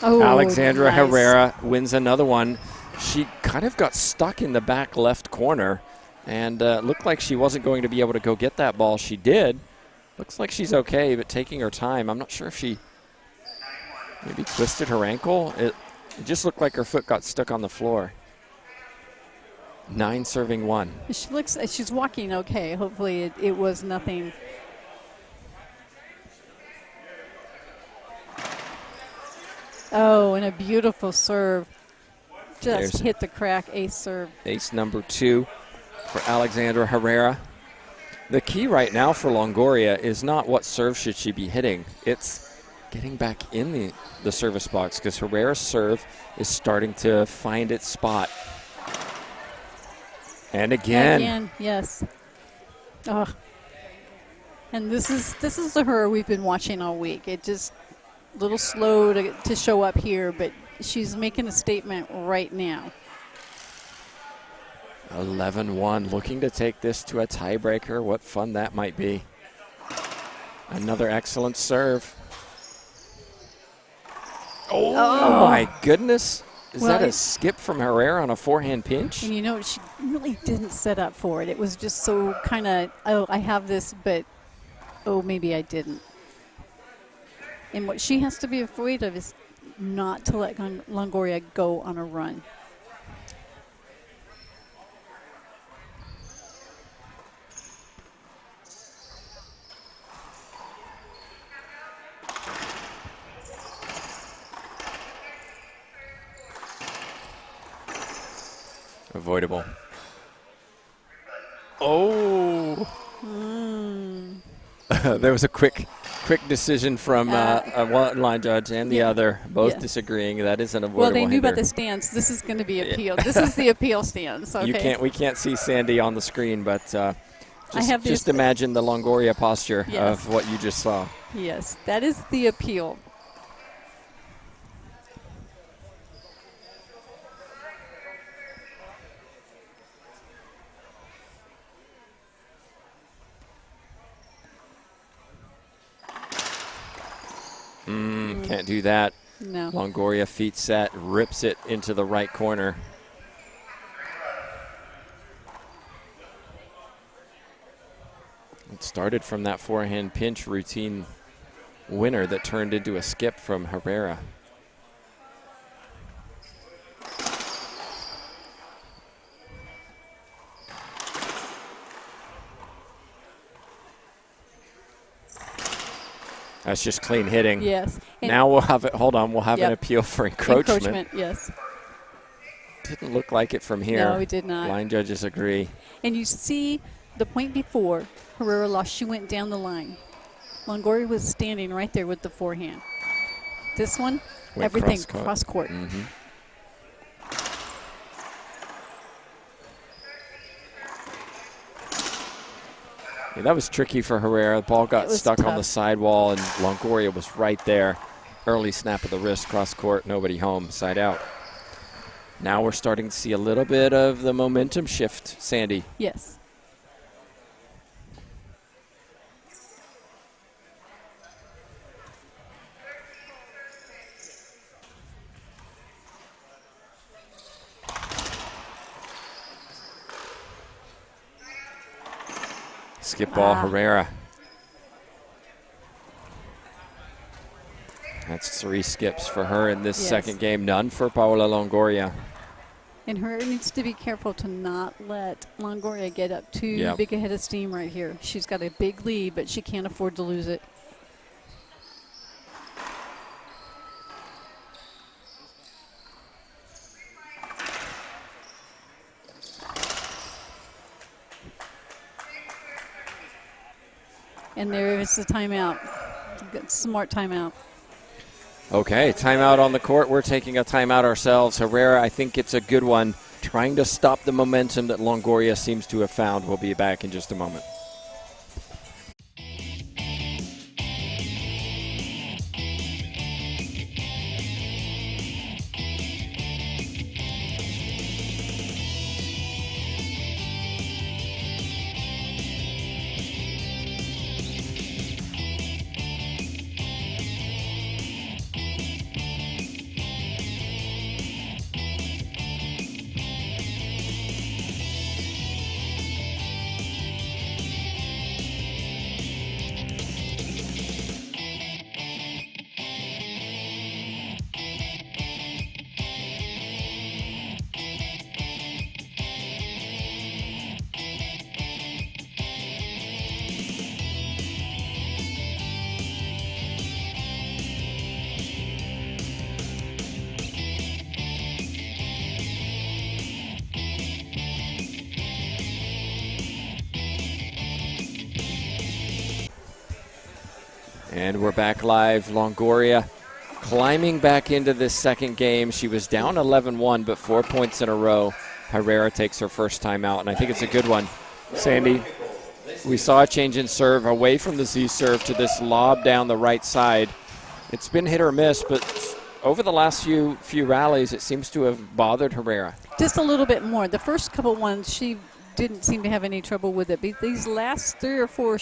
Oh,
Alexandra
nice.
Herrera wins another one. She kind of got stuck in the back left corner and looked like she wasn't going to be able to go get that ball. She did. Looks like she's okay, but taking her time. I'm not sure if she maybe twisted her ankle. It just looked like her foot got stuck on the floor. 9 serving 1.
She looks, she's walking okay. Hopefully it was nothing. Oh, and a beautiful serve. Just hit the crack, ace serve.
Ace number 2 for Alexandra Herrera. The key right now for Longoria is not what serve should she be hitting. It's getting back in the service box because Herrera's serve is starting to find its spot. And again.
Again, yes. Oh. And this is the her we've been watching all week. It just a little slow to show up here, but she's making a statement right now.
11-1, looking to take this to a tiebreaker. What fun that might be. Another excellent serve. Oh. My goodness. Is that a skip from Herrera on a forehand pinch?
And you know, she really didn't set up for it. It was just so kind of, oh, I have this, but, oh, maybe I didn't. And what she has to be afraid of is not to let Longoria go on a run.
Avoidable. Oh. There was a quick decision from one line judge and the other, both disagreeing. That is an avoidable.
Well, they knew
hinder.
about the stance. This is going to be appealed. This is the appeal stance. Okay.
We can't see Sandy on the screen, but just imagine the Longoria posture of what you just saw.
Yes, that is the appeal.
Can't do that.
No.
Longoria feet set, rips it into the right corner. It started from that forehand pinch routine winner that turned into a skip from Herrera. That's just clean hitting.
Yes.
Now we'll have it. Hold on. We'll have an appeal for encroachment.
Encroachment, yes.
Didn't look like it from here.
No, it did not.
Line judges agree.
And you see the point before Herrera lost, she went down the line. Longoria was standing right there with the forehand. This one, everything cross court.
Mm-hmm. Yeah, that was tricky for Herrera. The ball got stuck on the sidewall, and Longoria was right there. Early snap of the wrist, cross court, nobody home, side out. Now we're starting to see a little bit of the momentum shift, Sandy.
Yes.
Skip ball, Herrera. That's 3 skips for her in this
Yes.
second game, none for Paola Longoria.
And Herrera needs to be careful to not let Longoria get up too big a head of steam right here. She's got a big lead, but she can't afford to lose it. And there is the timeout. Good, smart timeout.
Okay, timeout on the court. We're taking a timeout ourselves. Herrera, I think it's a good one, trying to stop the momentum that Longoria seems to have found. We'll be back in just a moment. And we're back live. Longoria climbing back into this second game. She was down 11-1, but 4 points in a row. Herrera takes her first time out, and I think it's a good one. Sandy, we saw a change in serve away from the Z serve to this lob down the right side. It's been hit or miss, but over the last few rallies, it seems to have bothered Herrera.
Just a little bit more. The first couple ones, she didn't seem to have any trouble with it. But these last 3 or 4,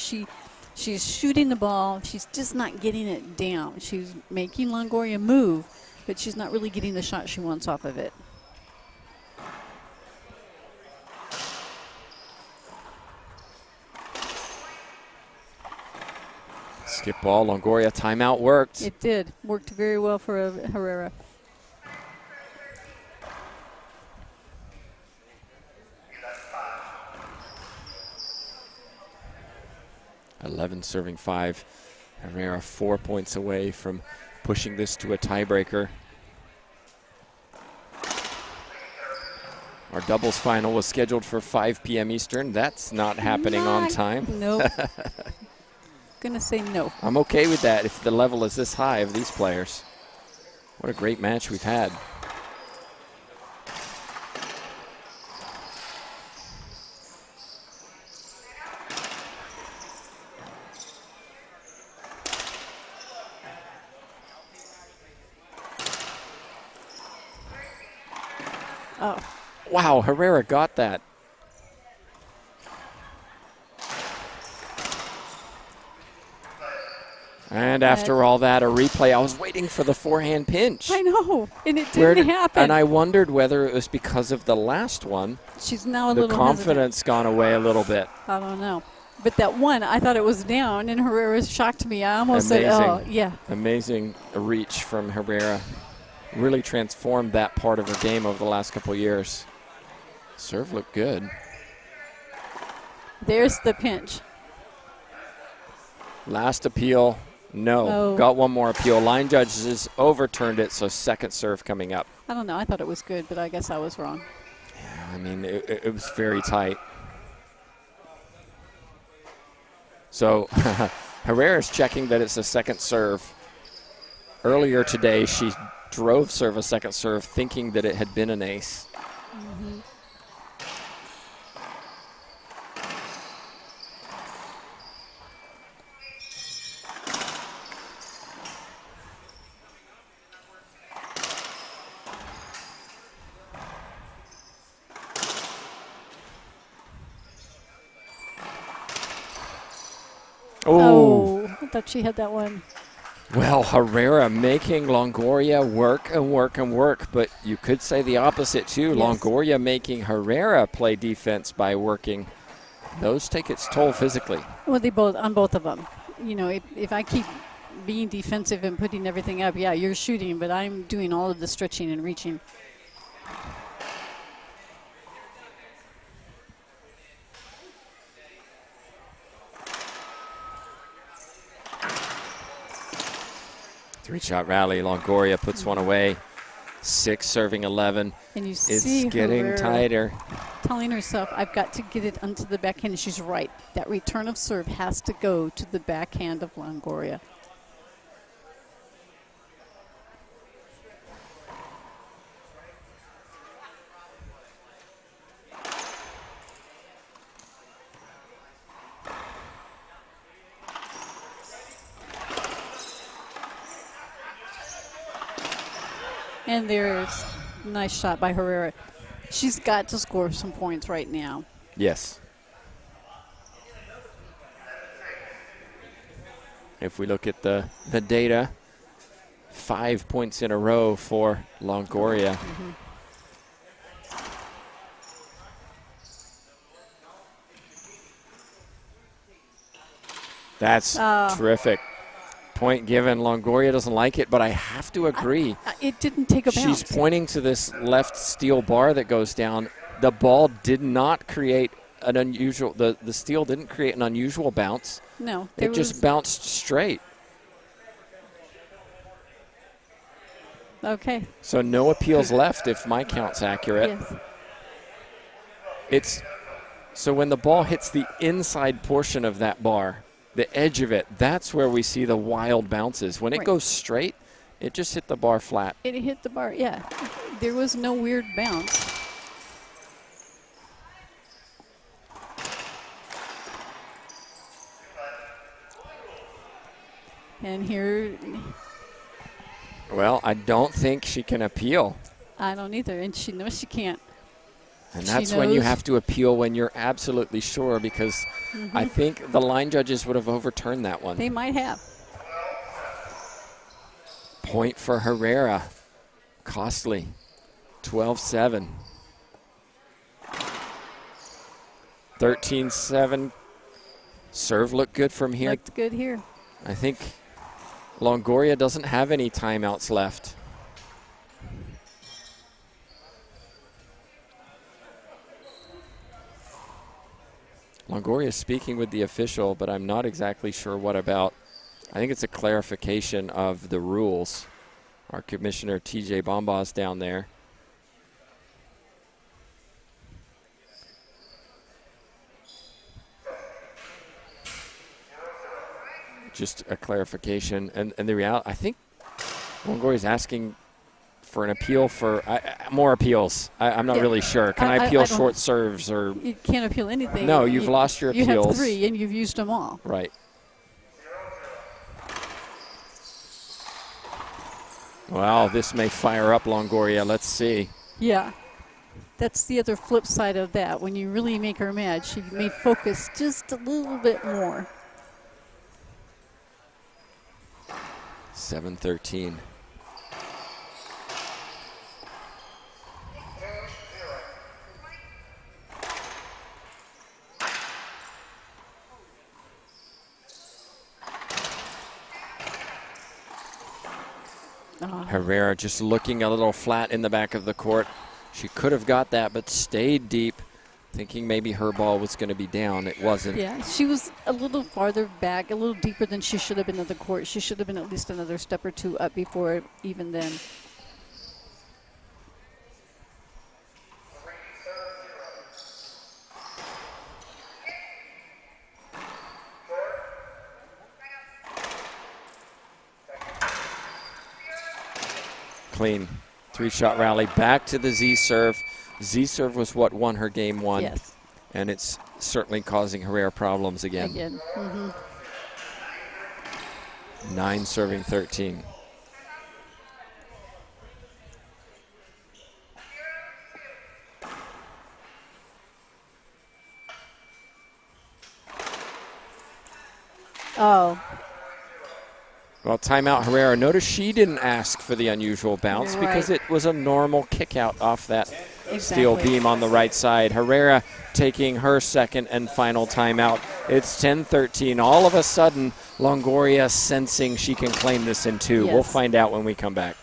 she's shooting the ball. She's just not getting it down. She's making Longoria move, but she's not really getting the shot she wants off of it.
Skip ball, Longoria, timeout worked.
It did. Worked very well for Herrera.
Serving 5. Herrera 4 points away from pushing this to a tiebreaker. Our doubles final was scheduled for 5 p.m. Eastern. That's not happening on time.
Nope. Gonna say no.
I'm okay with that if the level is this high of these players. What a great match we've had.
Oh.
Wow, Herrera got that. And after all that, a replay. I was waiting for the forehand pinch.
I know, and it didn't happen.
And I wondered whether it was because of the last one.
She's now a little
confidence
hesitant.
Gone away a little bit.
I don't know. But that one, I thought it was down, and Herrera shocked me. I almost said, oh, yeah.
Amazing reach from Herrera. Really transformed that part of her game over the last couple of years. Serve looked good.
There's the pinch.
Last appeal, no. Got one more appeal. Line judges overturned it, so second serve coming up.
I don't know. I thought it was good, but I guess I was wrong.
Yeah, I mean, it was very tight. So Herrera's checking that it's a second serve. Earlier today, she drove serve a second serve thinking that it had been an ace.
Mm-hmm. Oh, I thought she had that one.
Well, Herrera making Longoria work and work and work, but you could say the opposite too. Yes. Longoria making Herrera play defense by working. Those take its toll physically.
Well, they both, on both of them. You know, if I keep being defensive and putting everything up. Yeah, you're shooting, but I'm doing all of the stretching and reaching.
Three-shot rally. Longoria puts one away. 6 serving 11.
And you
it's
see
getting
Herrera
tighter.
telling herself, I've got to get it onto the backhand. And she's right. That return of serve has to go to the backhand of Longoria. And there's a nice shot by Herrera. She's got to score some points right now.
Yes. If we look at the data, 5 points in a row for Longoria.
Mm-hmm.
That's terrific. Point given. Longoria doesn't like it, but I have to agree.
It didn't take a bounce.
She's pointing to this left steel bar that goes down. The ball did not create an unusual, the steel didn't create an unusual bounce.
No.
It just bounced straight.
Okay.
So no appeals left if my count's accurate.
Yes.
So when the ball hits the inside portion of that bar, the edge of it, that's where we see the wild bounces. When it goes straight, it just hit the bar flat.
It hit the bar, yeah. There was no weird bounce. And here.
Well, I don't think she can appeal.
I don't either, and she knows she can't.
And that's when you have to appeal when you're absolutely sure, because I think the line judges would have overturned that one.
They might have.
Point for Herrera. Costly. 12-7. 13-7. Serve looked good from here.
Looked good here.
I think Longoria doesn't have any timeouts left. Longoria is speaking with the official, but I'm not exactly sure what about. I think it's a clarification of the rules. Our commissioner, TJ Bombas, down there. Just a clarification. And the reality, I think Longoria is asking for an appeal for more appeals. I'm not really sure. Can I appeal short serves or?
You can't appeal anything.
No, you've lost your appeals.
You have 3 and you've used them all.
Right. Wow, this may fire up Longoria. Let's see.
Yeah. That's the other flip side of that. When you really make her mad, she may focus just a little bit more.
7-13. Herrera just looking a little flat in the back of the court. She could have got that, but stayed deep, thinking maybe her ball was going to be down. It wasn't.
Yeah, she was a little farther back, a little deeper than she should have been at the court. She should have been at least another step or 2 up before even then.
Clean. 3-shot rally. Back to the Z serve. Z serve was what won her game 1.
Yes.
And it's certainly causing Herrera problems again. 9 serving 13.
Oh.
Well, timeout Herrera. Notice she didn't ask for the unusual bounce because it was a normal kick out off that Steel beam on the right side. Herrera taking her second and final timeout. It's 10-13. All of a sudden, Longoria sensing she can claim this in 2.
Yes.
We'll find out when we come back.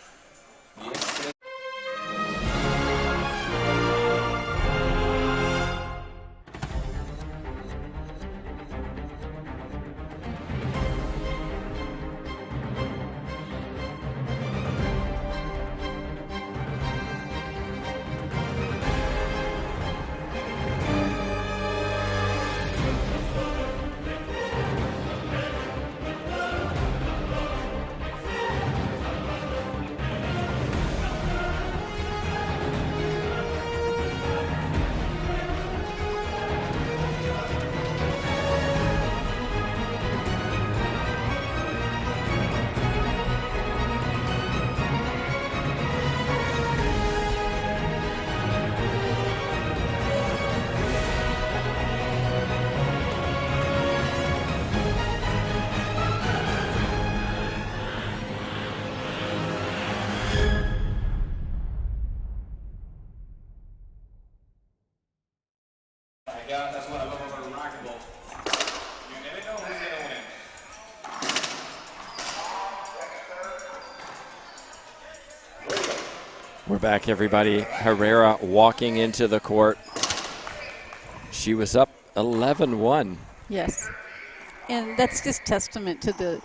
That's what I love about racquetball. You never know who's gonna win.
We're back, everybody. Herrera walking into the court. She was up 11-1.
Yes, and that's just testament to the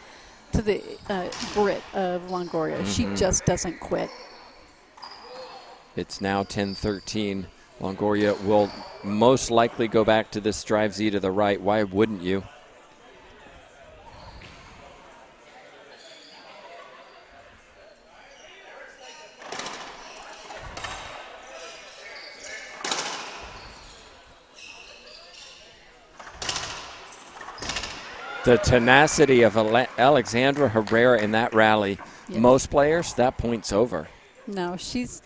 grit of Longoria. She just doesn't quit.
It's now 10-13. Longoria will most likely go back to this drive Z to the right. Why wouldn't you? The tenacity of Alexandra Herrera in that rally.
Yes.
Most players, that point's over.
No, she's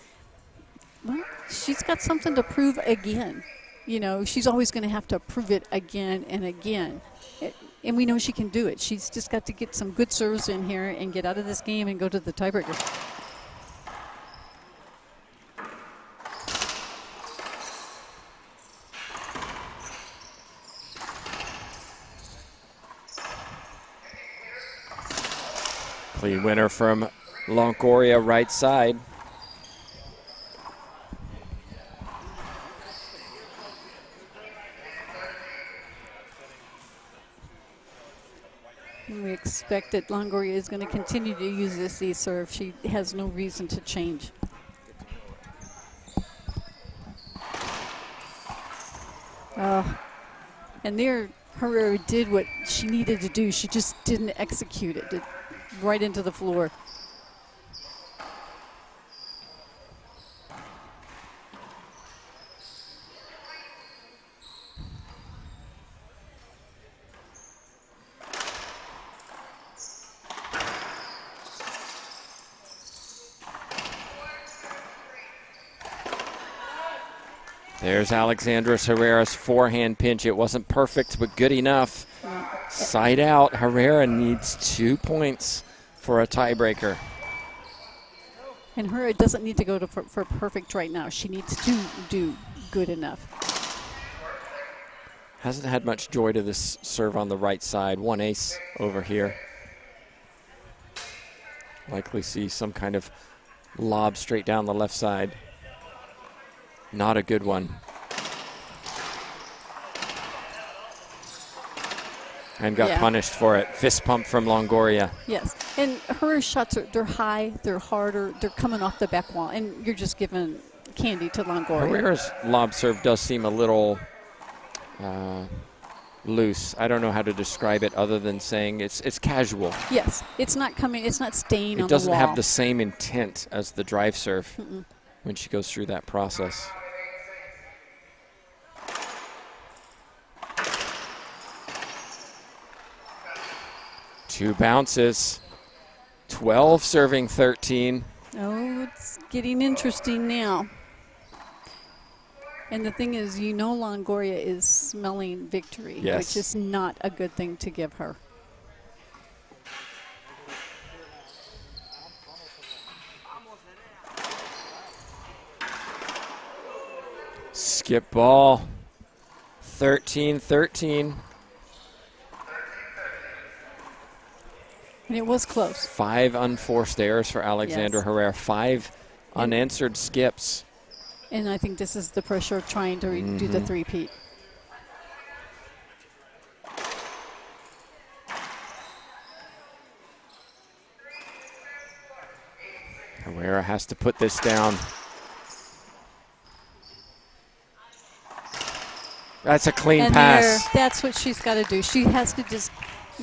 got something to prove again. You know, she's always going to have to prove it again and again. And we know she can do it. She's just got to get some good serves in here and get out of this game and go to the tiebreaker.
Clean winner from Longoria, right side.
We expect that Longoria is going to continue to use this Z serve. She has no reason to change. And there, Herrera did what she needed to do. She just didn't execute it. Right into the floor.
There's Alexandra Herrera's forehand pinch. It wasn't perfect, but good enough. Side out. Herrera needs 2 points for a tiebreaker.
And Herrera doesn't need to go for perfect right now. She needs to do good enough.
Hasn't had much joy to this serve on the right side. 1 ace over here. Likely see some kind of lob straight down the left side. Not a good one. And got punished for it. Fist pump from Longoria.
Yes, and her shots they're high, they're harder, they're coming off the back wall, and you're just giving candy to Longoria.
Herrera's lob serve does seem a little loose. I don't know how to describe it other than saying it's casual.
Yes, it's not coming, it's not staying on the wall.
It doesn't have the same intent as the drive serve when she goes through that process. Two bounces, 12 serving 13.
Oh, it's getting interesting now. And the thing is, you know Longoria is smelling victory, which is not a good thing to give her.
Skip ball. 13-13.
And it was close.
5 unforced errors for Alexandra Herrera. 5 unanswered skips.
And I think this is the pressure of trying to do the three-peat.
Herrera has to put this down. That's a clean pass.
That's what she's got to do. She has to just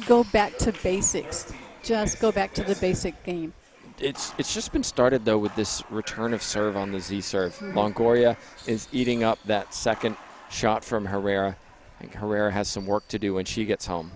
go back to basics. Just go back to the basic game.
It's just been started, though, with this return of serve on the Z serve. Longoria is eating up that second shot from Herrera. I think Herrera has some work to do when she gets home.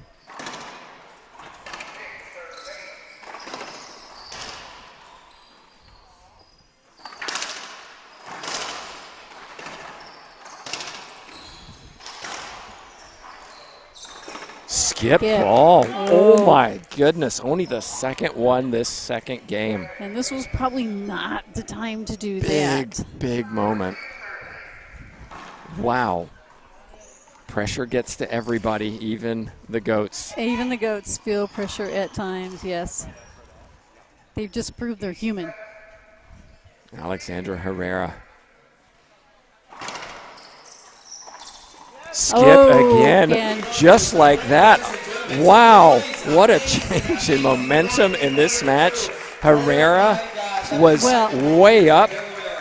Skip ball. Oh my goodness. Only the second one this second game.
And this was probably not the time to do that.
Big moment. Wow. Pressure gets to everybody, even the goats.
Even the goats feel pressure at times, yes. They've just proved they're human.
Alexandra Herrera. Skip again, just like that. Wow, what a change in momentum in this match. Herrera was way up.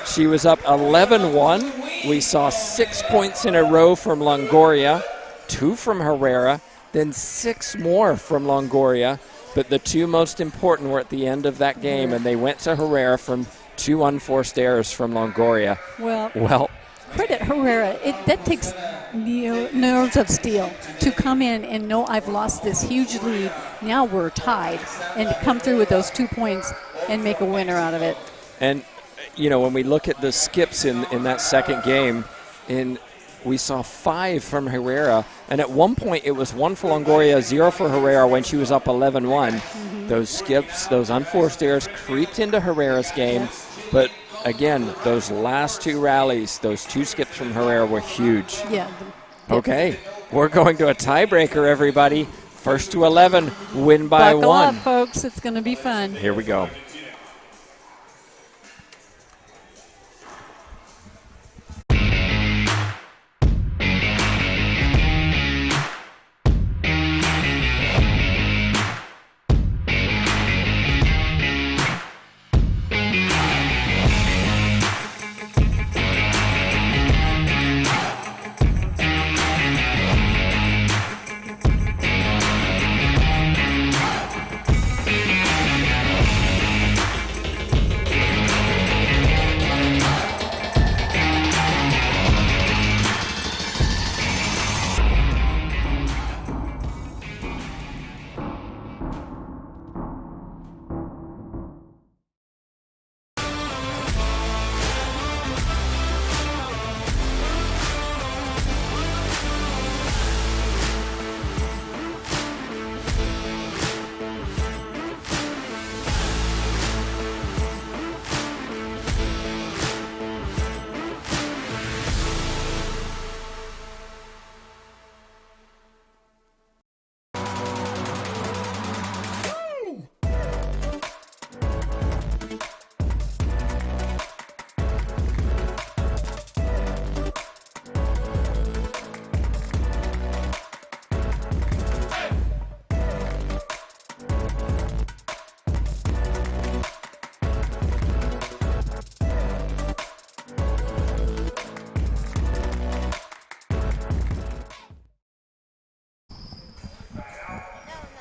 She was up 11-1. We saw 6 points in a row from Longoria, 2 from Herrera, then 6 more from Longoria. But the 2 most important were at the end of that game, and they went to Herrera from 2 unforced errors from Longoria. Well,
credit Herrera. That takes nerves of steel to come in and know I've lost this huge lead. Now we're tied, and to come through with those 2 points and make a winner out of it.
And, you know, when we look at the skips in that second game, we saw 5 from Herrera, and at one point it was 1 for Longoria, 0 for Herrera when she was up 11-1. Those skips, those unforced errors creeped into Herrera's game, but again, those last 2 rallies, those 2 skips from Herrera were huge.
Yeah.
Okay, we're going to a tiebreaker, everybody. First to 11, win by 1.
Buckle up, folks. It's going to be fun.
Here we go.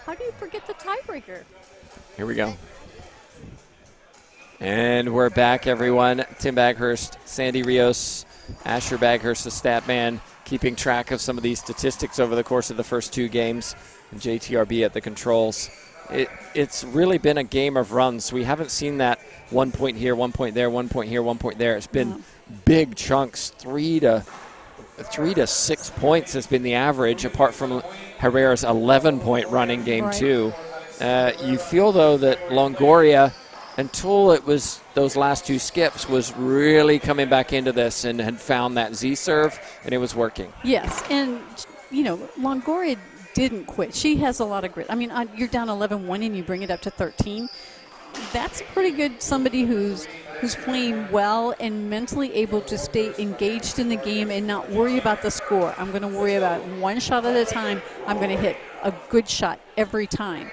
How do you forget the tiebreaker?
Here we go. And we're back, everyone. Tim Baghurst, Sandy Rios, Asher Baghurst, the stat man, keeping track of some of these statistics over the course of the first 2 games, and JTRB at the controls. It's really been a game of runs. We haven't seen that 1 point here, 1 point there, 1 point here, 1 point there. It's been big chunks. 3 to 6 points has been the average, apart from Herrera's 11-point run in game 2. You feel, though, that Longoria until it was those last two skips, was really coming back into this and had found that Z serve, and it was working.
Yes, and, you know, Longoria didn't quit. She has a lot of grit. I mean, you're down 11-1 and you bring it up to 13. That's pretty good, somebody who's playing well and mentally able to stay engaged in the game and not worry about the score. I'm going to worry about one shot at a time. I'm going to hit a good shot every time.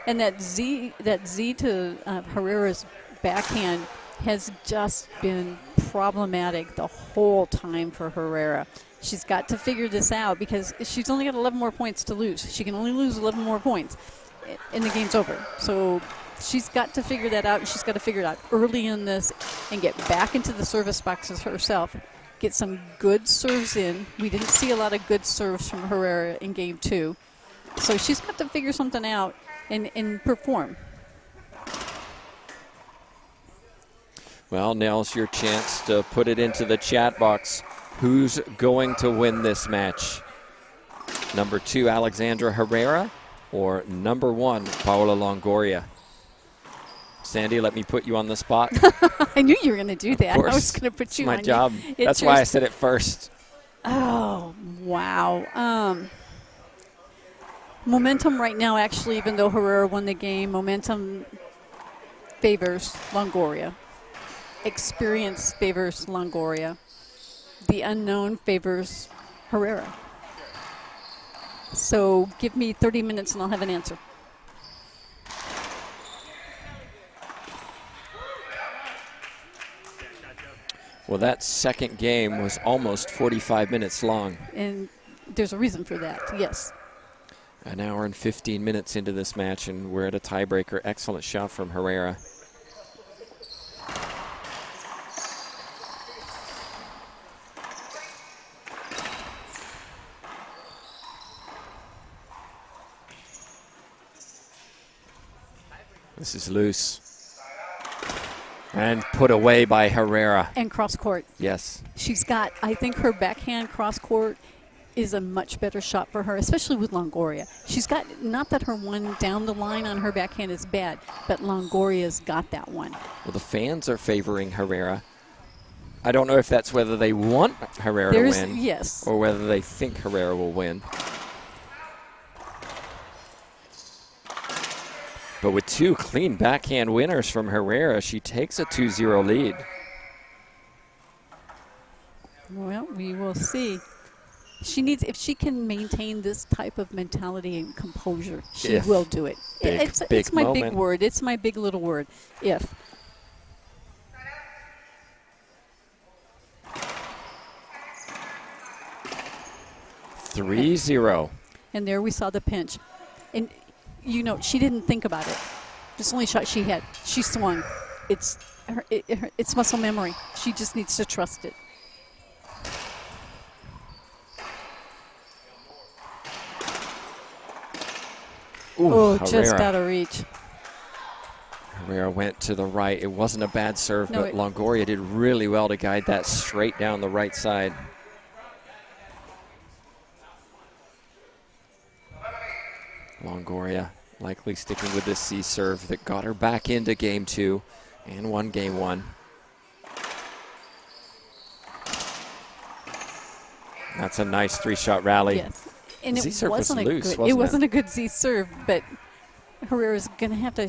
And that Z to Herrera's backhand has just been problematic the whole time for Herrera. She's got to figure this out because she's only got 11 more points to lose. She can only lose 11 more points and the game's over. So she's got to figure that out, and she's got to figure it out early in this and get back into the service boxes herself, get some good serves in. We didn't see a lot of good serves from Herrera in game 2. So she's got to figure something out and perform.
Well, now's your chance to put it into the chat box. Who's going to win this match? Number 2, Alexandra Herrera, or number 1, Paola Longoria? Sandy, let me put you on the spot.
I knew you were going to do that.
Of course.
I was going to put you on.
It's my job. That's why I said it first.
Oh, wow. Momentum right now, actually, even though Herrera won the game, momentum favors Longoria. Experience favors Longoria. The unknown favors Herrera. So give me 30 minutes and I'll have an answer.
Well, that second game was almost 45 minutes long.
And there's a reason for that, yes.
An hour and 15 minutes into this match, and we're at a tiebreaker. Excellent shot from Herrera. This is loose. And put away by Herrera.
And cross court.
Yes.
She's got, I think her backhand cross court is a much better shot for her, especially with Longoria. She's got, not that her one down the line on her backhand is bad, but Longoria's got that one.
Well, the fans are favoring Herrera. I don't know if that's whether they want Herrera to win.
Yes.
Or whether they think Herrera will win. But with 2 clean backhand winners from Herrera, she takes a 2-0 lead.
Well, we will see. She needs, if she can maintain this type of mentality and composure, she will do it. It's my big word. It's my big little word. If.
(3-0).
And there we saw the pinch. And, you know, she didn't think about it. This only shot she had. She swung. It's muscle memory. She just needs to trust it.
Ooh,
oh,
Herrera.
Just out of reach.
Herrera went to the right. It wasn't a bad serve,
No,
but Longoria did really well to guide that straight down the right side. Longoria likely sticking with this C serve that got her back into game 2 and won game 1. That's a nice 3-shot rally.
Yes. And it
Z-serve was
wasn't
loose,
good.
wasn't
It wasn't a good Z serve, but Herrera's going to have to.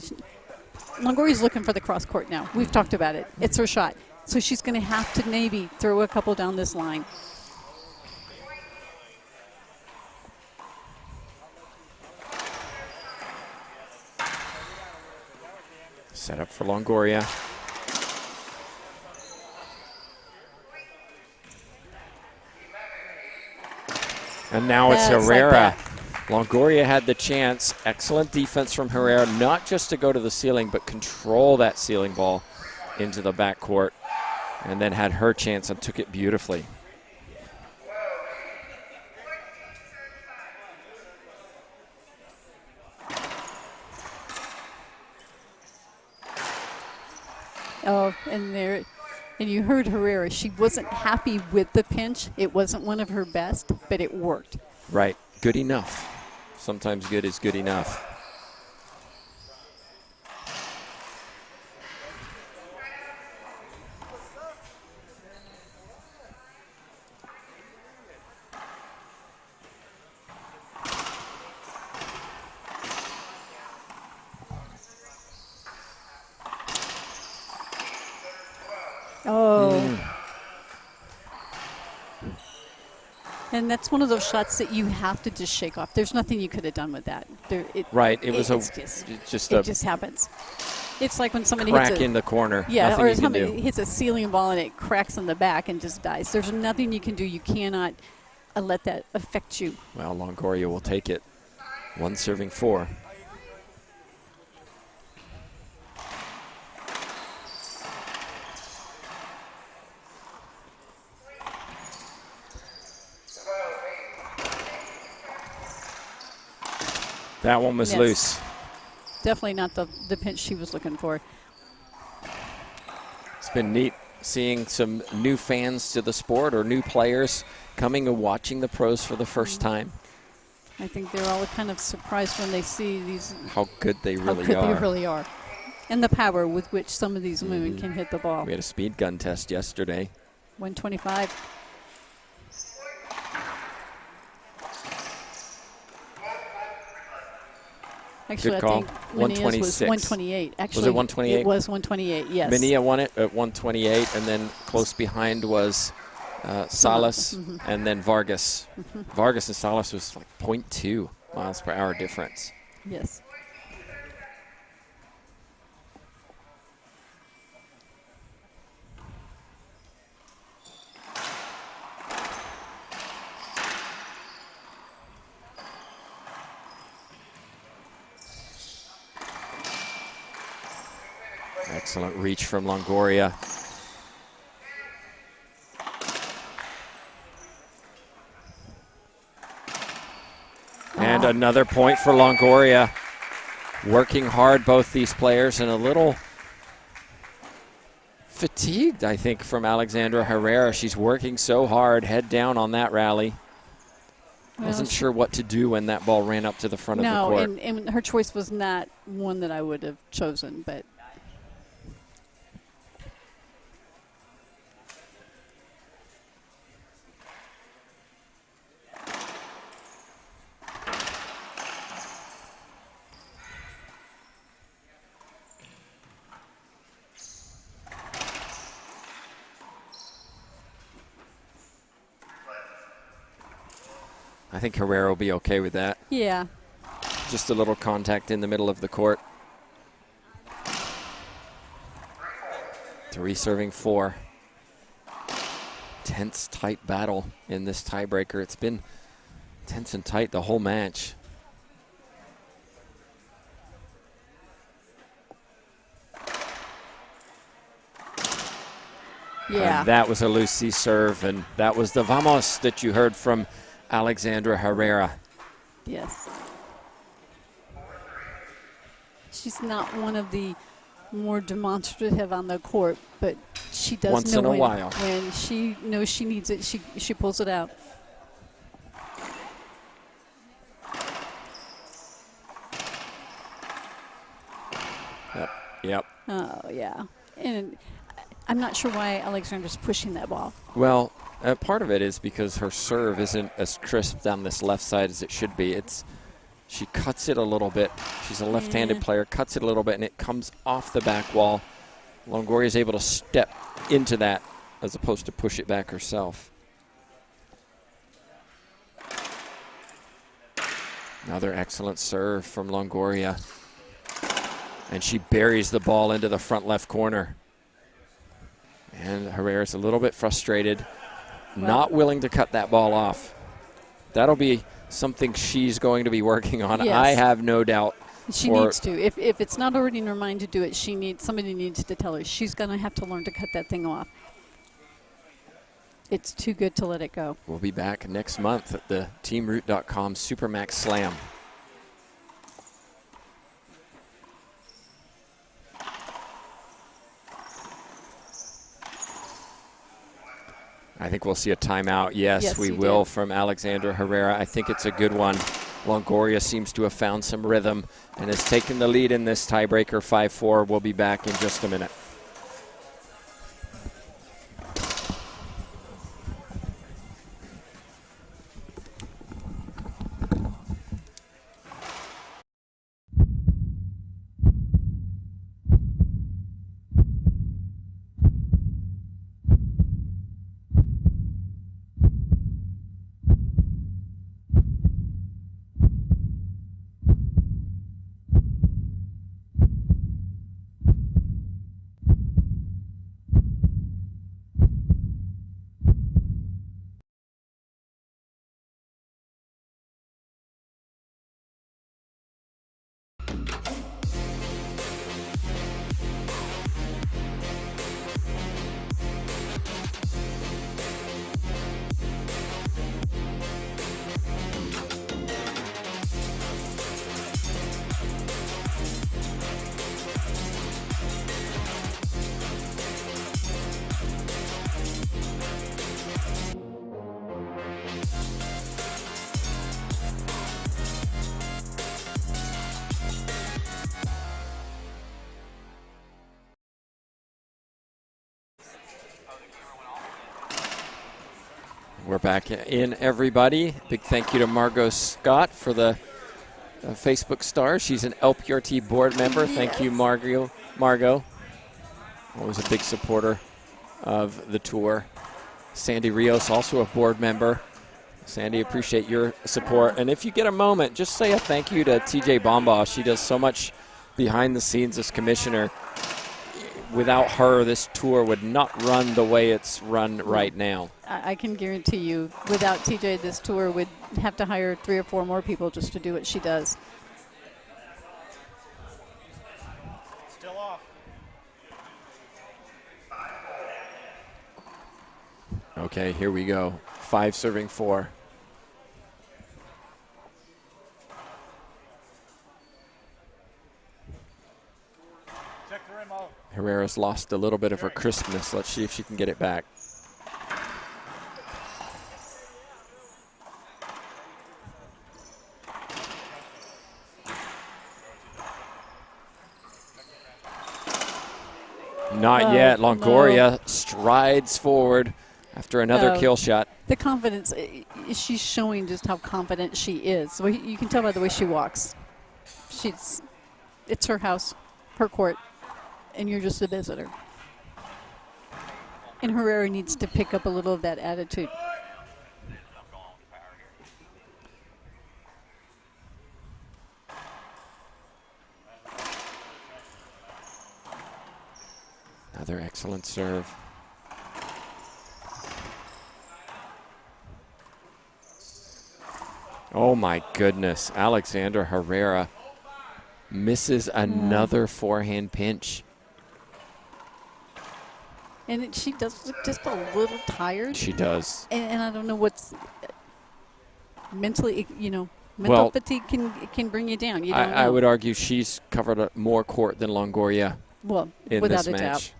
Longoria's looking for the cross court now. We've talked about it. It's her shot. So she's going to have to maybe throw a couple down this line.
Set up for Longoria. And now it's Herrera. Longoria had the chance. Excellent defense from Herrera, not just to go to the ceiling, but control that ceiling ball into the backcourt, and then had her chance and took it beautifully.
Oh, and you heard Herrera. She wasn't happy with the pinch. It wasn't one of her best, but it worked.
Right. Good enough. Sometimes good is good enough.
Oh. And that's one of those shots that you have to just shake off. There's nothing you could have done with that.
Right. It
just happens. It's like when somebody
crack
hits
in the corner.
Yeah,
nothing
or
somebody
hits a ceiling ball and it cracks in the back and just dies. There's nothing you can do. You cannot let that affect you.
Well, Longoria will take it. 1 serving 4. That one was loose.
Definitely not the pinch she was looking for.
It's been neat seeing some new fans to the sport or new players coming and watching the pros for the first time.
I think they're all kind of surprised when they see these.
How good they really
How good they really are. And the power with which some of these women can hit the ball.
We had a speed gun test yesterday.
125. Actually,
good call.
I think 126. Was 128. Actually,
was it 128?
It was 128, yes.
Minia won it at 128, and then close behind was Salas and then Vargas. Vargas and Salas was like 0.2 miles per hour difference.
Yes.
Excellent reach from Longoria. And another point for Longoria. Working hard, both these players, and a little fatigued, I think, from Alexandra Herrera. She's working so hard, head down on that rally. Wasn't sure what to do when that ball ran up to the front of the court.
No, and her choice was not one that I would have chosen, but
I think Herrera will be okay with that.
Yeah.
Just a little contact in the middle of the court. 3 serving 4. Tense, tight battle in this tiebreaker. It's been tense and tight the whole match.
Yeah.
And that was a Lucy serve, and that was the vamos that you heard from Alexandra Herrera.
Yes. She's not one of the more demonstrative on the court, but she does
Once
know
in a while.
When she knows she needs it, she pulls it out.
Yep.
Oh, yeah. And I'm not sure why Alexandra's pushing that ball.
Well, part of it is because her serve isn't as crisp down this left side as it should be. She cuts it a little bit. She's a left-handed player, cuts it a little bit, and it comes off the back wall. Longoria is able to step into that as opposed to push it back herself. Another excellent serve from Longoria. And she buries the ball into the front left corner. And Herrera's a little bit frustrated, not willing to cut that ball off. That'll be something she's going to be working on.
Yes.
I have no doubt.
She needs to. If it's not already in her mind to do it, somebody needs to tell her. She's going to have to learn to cut that thing off. It's too good to let it go.
We'll be back next month at the TeamRoot.com Supermax Slam. I think we'll see a timeout. Yes, we will from Alexandra Herrera. I think it's a good one. Longoria seems to have found some rhythm and has taken the lead in this tiebreaker 5-4. We'll be back in just a minute. We're back in, everybody. Big thank you to Margot Scott for the Facebook star. She's an LPRT board member. Thank you, Margot. Always a big supporter of the tour. Sandy Rios, also a board member. Sandy, appreciate your support. And if you get a moment, just say a thank you to TJ Bombaugh. She does so much behind the scenes as commissioner. Without her, this tour would not run the way it's run right now.
I can guarantee you, without TJ, this tour would have to hire 3 or 4 more people just to do what she does.
Still off.
Okay, here we go. 5 serving 4.
Check the rim out.
Herrera's lost a little bit of her crispness. Let's see if she can get it back. Not yet. Longoria strides forward after another kill shot.
The confidence, she's showing just how confident she is. Well, you can tell by the way she walks. It's her house, her court, and you're just a visitor. And Herrera needs to pick up a little of that attitude.
Another excellent serve. Oh my goodness, Alexander Herrera misses another forehand pinch.
And she does look just a little tired.
She does.
And I don't know what's mentally, mental fatigue can bring you down. You don't know.
I would argue she's covered more court than Longoria in
without
this
a
match.
doubt.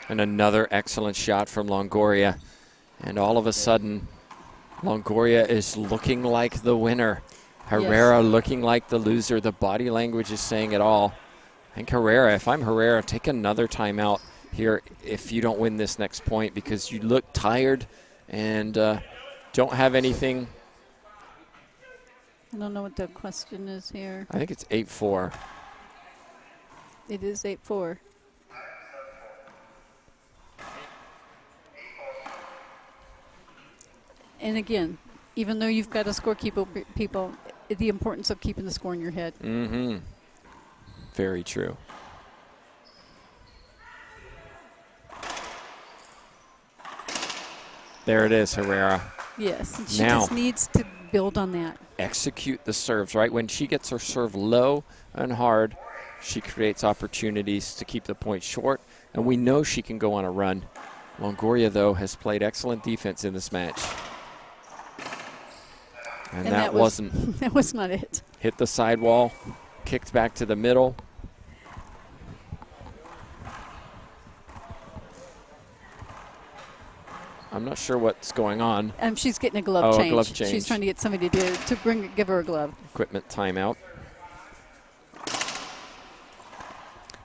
And another excellent shot from Longoria. And all of a sudden, Longoria is looking like the winner. Herrera looking like the loser. The body language is saying it all. I think Herrera, if I'm Herrera, take another timeout here if you don't win this next point, because you look tired and don't have anything.
I don't know what the question is here.
I think it's 8-4.
It is 8-4. And again, even though you've got to score people, the importance of keeping the score in your head.
Mm-hmm. Very true. There it is, Herrera.
Yes, and she just needs to build on that.
Execute the serves, right? When she gets her serve low and hard, she creates opportunities to keep the point short, and we know she can go on a run. Longoria, though, has played excellent defense in this match. And that wasn't.
That was not it.
Hit the sidewall, kicked back to the middle. I'm not sure what's going on.
She's getting a glove change.
A glove change.
She's trying to get somebody to give her a glove.
Equipment timeout.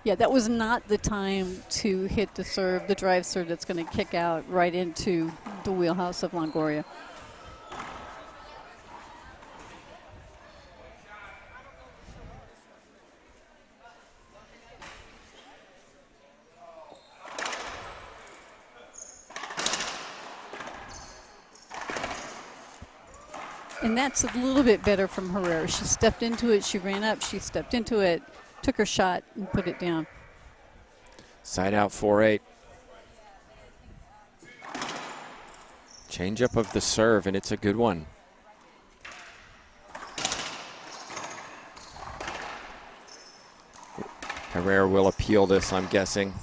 Yeah, that was not the time to hit the serve, the drive serve that's going to kick out right into the wheelhouse of Longoria. And that's a little bit better from Herrera. She stepped into it, she ran up, she stepped into it, took her shot, and put it down.
Side out 4-8. Change up of the serve, and it's a good one. Herrera will appeal this, I'm guessing.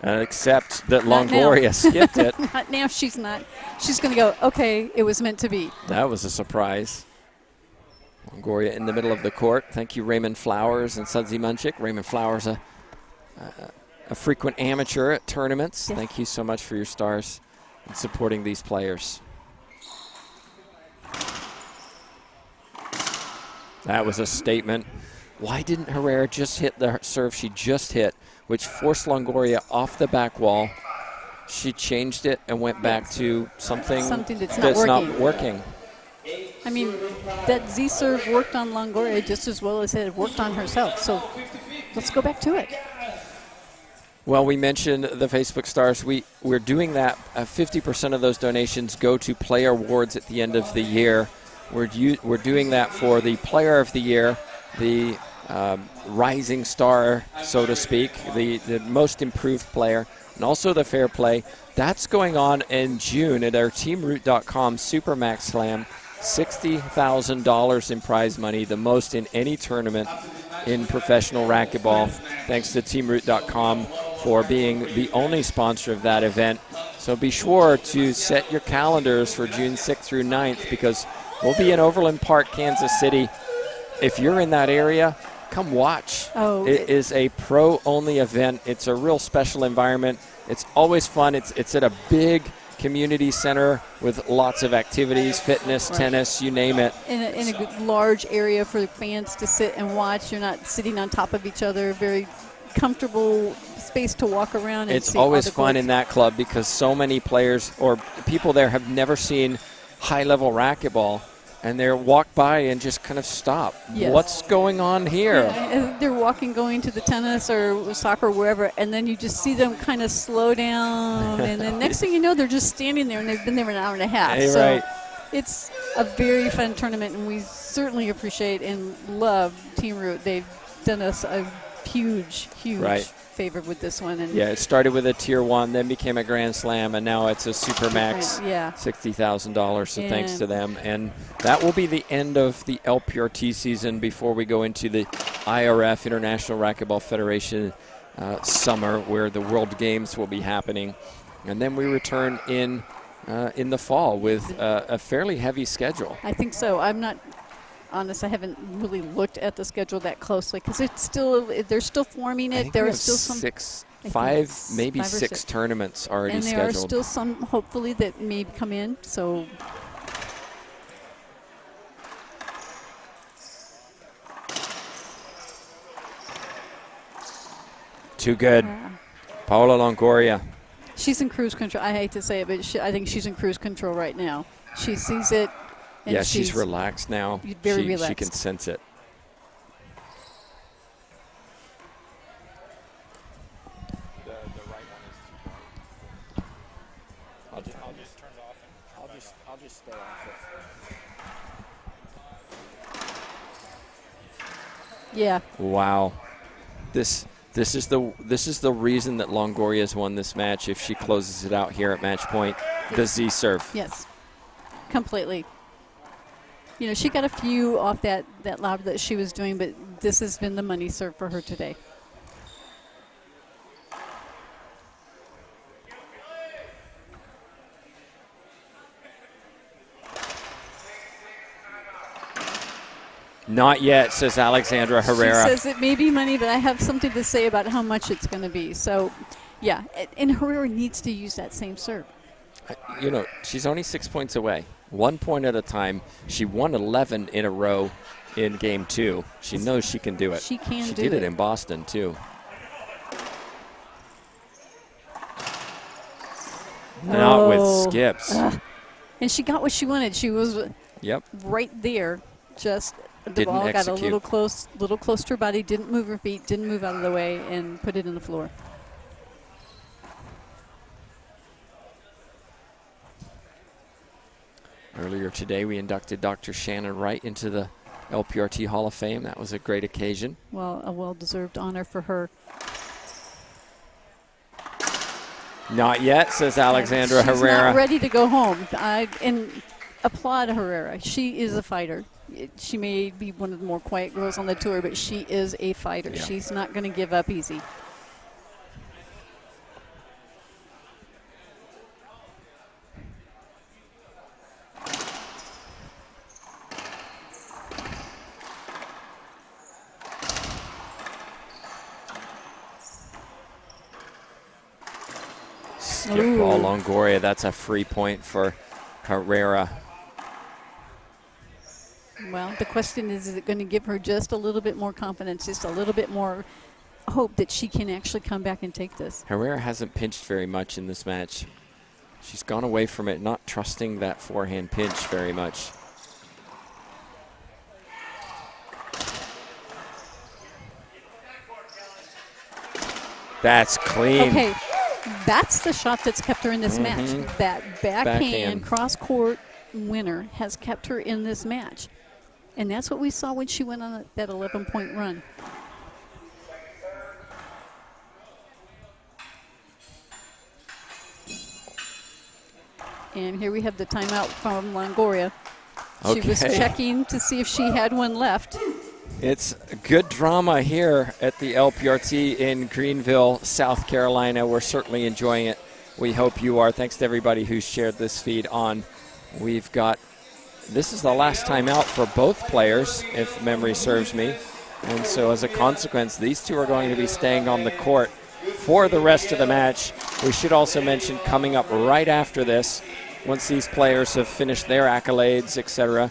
Except that Longoria skipped it.
Not now, she's not. She's going to go, okay, it was meant to be.
That was a surprise. Longoria in the middle of the court. Thank you, Raymond Flowers and Sudsy Munchik. Raymond Flowers, a frequent amateur at tournaments. Yes. Thank you so much for your stars and supporting these players. That was a statement. Why didn't Herrera just hit the serve she just hit, which forced Longoria off the back wall? She changed it and went back to something
that's
not working.
I mean, that Z serve worked on Longoria just as well as it had worked on herself. So let's go back to it.
Well, we mentioned the Facebook Stars. We're doing that. 50% of those donations go to player awards at the end of the year. We're doing that for the Player of the Year, the rising star, so to speak, the most improved player, and also the Fair Play. That's going on in June at our TeamRoot.com Supermax Slam. $60,000 in prize money, the most in any tournament in professional racquetball. Thanks to TeamRoot.com for being the only sponsor of that event. So be sure to set your calendars for June 6th through 9th because we'll be in Overland Park, Kansas City. If you're in that area, come watch. It is a pro-only event. It's a real special environment. It's always fun. It's at a big community center with lots of activities, fitness, tennis, you name it.
In a good, large area for the fans to sit and watch. You're not sitting on top of each other. Very comfortable space to walk around and
it's
see
always
all the
fun
goals.
in that club because so many players or people there have never seen high-level racquetball, and they walk by and just kind of stop.
Yes.
What's going on here?
Yeah, they're walking, going to the tennis or soccer or wherever, and then you just see them kind of slow down, and then next thing you know, they're just standing there, and they've been there an hour and a half.
Hey,
so
right.
It's a very fun tournament, and we certainly appreciate and love Team Root. They've done us a huge favor with this one. And
yeah, it started with a Tier 1, then became a Grand Slam, and now it's a Supermax, $60,000, so thanks to them. And that will be the end of the LPRT season before we go into the IRF, International Racquetball Federation summer, where the World Games will be happening. And then we return in the fall with a fairly heavy schedule.
I think so. I'm not honest, I haven't really looked at the schedule that closely because they're still forming it. There are still
five, maybe six tournaments already scheduled.
And there are still some, hopefully, that may come in. So
too good. Paola Longoria.
She's in cruise control. I hate to say it, but I think she's in cruise control right now. She sees it. And
yeah, she's relaxed now.
Very relaxed.
She can sense it. The right one is too bright. I'll just turn it off. And I'll just stay off it.
Yeah.
Wow. This is the reason that Longoria's won this match. If she closes it out here at match point, the Z serve.
Yes. Completely. You know, she got a few off that lob that she was doing, but this has been the money serve for her today.
Not yet, says Alexandra Herrera.
She says it may be money, but I have something to say about how much it's going to be. So, yeah, and Herrera needs to use that same serve.
You know, she's only 6 points away. 1 point at a time. She won 11 in a row in game 2. She knows she can do it.
She can do it.
She did it in Boston, too. Not with skips.
And she got what she wanted. She was right there. Just the ball got a little close to her body, didn't move her feet, didn't move out of the way, and put it in the floor.
Earlier today, we inducted Dr. Shannon Wright into the LPRT Hall of Fame. That was a great occasion.
Well, a well-deserved honor for her.
Not yet, says Alexandra Herrera.
She's not ready to go home. And applaud Herrera. She is a fighter. She may be one of the more quiet girls on the tour, but she is a fighter. Yeah. She's not going to give up easy.
Skip ball, Longoria. That's a free point for Herrera.
Well, the question is it going to give her just a little bit more confidence, just a little bit more hope that she can actually come back and take this?
Herrera hasn't pinched very much in this match. She's gone away from it, not trusting that forehand pinch very much. That's clean.
Okay, that's the shot that's kept her in this match. That backhand cross-court winner has kept her in this match. And that's what we saw when she went on that 11-point run. And here we have the timeout from Longoria. She was checking to see if she had one left.
It's good drama here at the LPRT in Greenville, South Carolina. We're certainly enjoying it. We hope you are. Thanks to everybody who's shared this feed on. This is the last timeout for both players, if memory serves me. And so as a consequence, these two are going to be staying on the court for the rest of the match. We should also mention coming up right after this, once these players have finished their accolades, etc.,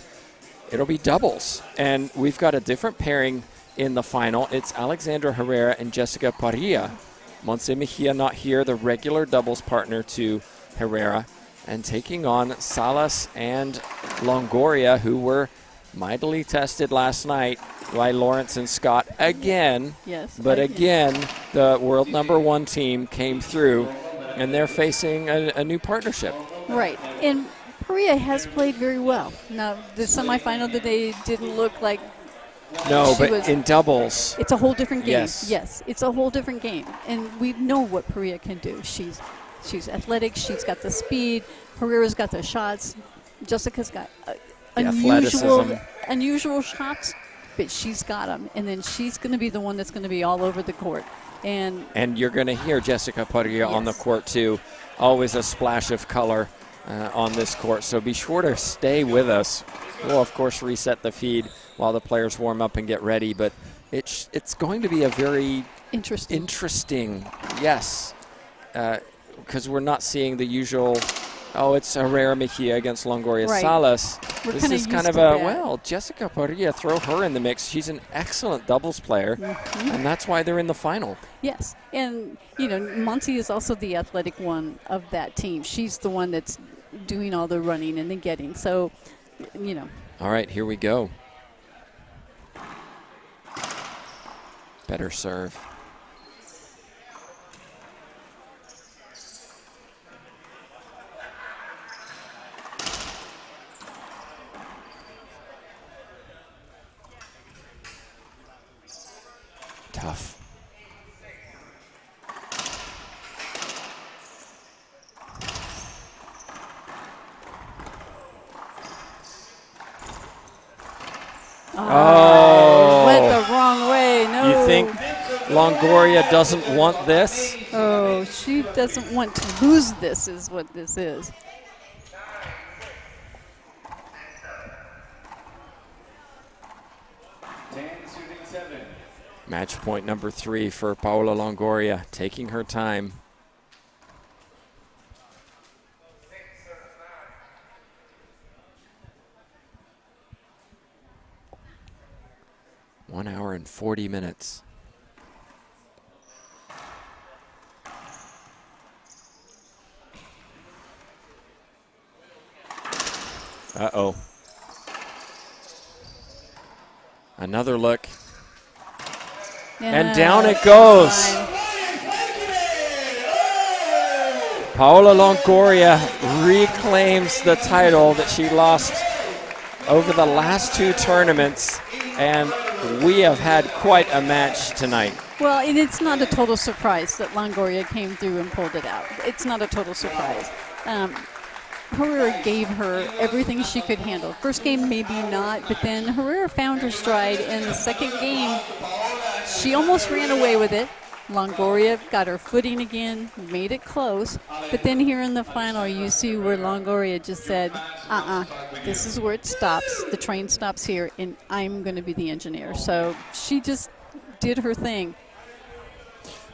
it'll be doubles. And we've got a different pairing in the final. It's Alexandra Herrera and Jessica Parilla. Montse Mejia not here, the regular doubles partner to Herrera, and taking on Salas and Longoria, who were mightily tested last night by Lawrence and Scott again.
Yes.
But again, the world #1 team came through, and they're facing a new partnership.
Right. And Parilla has played very well. Now, the semifinal today didn't look like
No, but in doubles.
It's a whole different game.
Yes,
it's a whole different game. And we know what Parilla can do. She's athletic. She's got the speed. Herrera's got the shots. Jessica's got unusual shots, but she's got them. And then she's going to be the one that's going to be all over the court. And
you're going to hear Jessica Parilla on the court, too. Always a splash of color on this court. So be sure to stay with us. We'll, of course, reset the feed while the players warm up and get ready. But it's going to be a very interesting, yes, because we're not seeing the usual, it's Herrera Mejia against Longoria Salas. This is kind of Jessica Parilla, throw her in the mix. She's an excellent doubles player, and that's why they're in the final.
Yes, and, Monty is also the athletic one of that team. She's the one that's doing all the running and the getting, so,
All right, here we go. Better serve. Tough.
Went the wrong way. No.
You think Longoria doesn't want this?
Oh, she doesn't want to lose this is what this is.
Match point number 3 for Paola Longoria, taking her time. One hour and 40 minutes. Uh-oh. Another look. And down it goes. Paola Longoria reclaims the title that she lost over the last 2 tournaments, and we have had quite a match tonight.
Well, and it's not a total surprise that Longoria came through and pulled it out. It's not a total surprise. Herrera gave her everything she could handle. First game, maybe not, but then Herrera found her stride. In the second game, she almost ran away with it. Longoria got her footing again, made it close. But then here in the final, you see where Longoria just said, this is where it stops. The train stops here, and I'm going to be the engineer. So she just did her thing.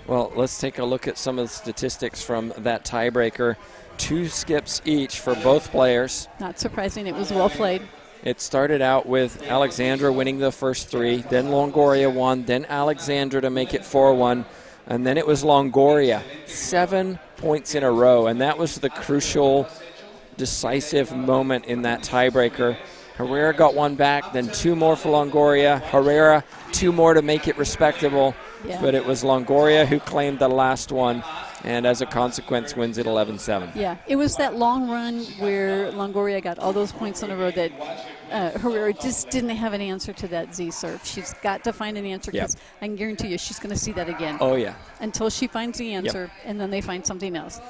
Well, let's take a look at some of the statistics from that tiebreaker. 2 skips each for both players.
Not surprising. It was well played.
It started out with Alexandra winning the first 3, then Longoria won, then Alexandra to make it 4-1, and then it was Longoria. 7 points in a row, and that was the crucial, decisive moment in that tiebreaker. Herrera got one back, then 2 more for Longoria. Herrera, 2 more to make it respectable, but it was Longoria who claimed the last one, and as a consequence wins it 11-7.
Yeah, it was that long run where Longoria got all those points in a row that Herrera just didn't have an answer to that Z serve. She's got to find an answer, because I can guarantee you she's going to see that again.
Oh, yeah.
Until she finds the answer, and then they find something else.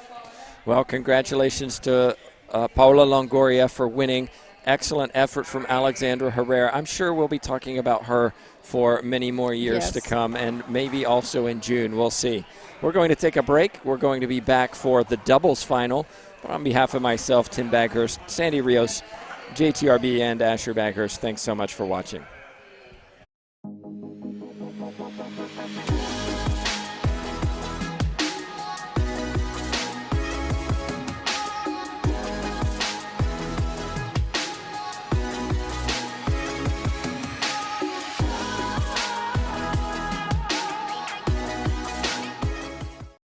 Well, congratulations to Paula Longoria for winning. Excellent effort from Alexandra Herrera. I'm sure we'll be talking about her for many more years to come, and maybe also in June. We'll see. We're going to take a break. We're going to be back for the doubles final. But on behalf of myself, Tim Baghurst, Sandy Rios, JTRB, and Asher Baghurst, thanks so much for watching.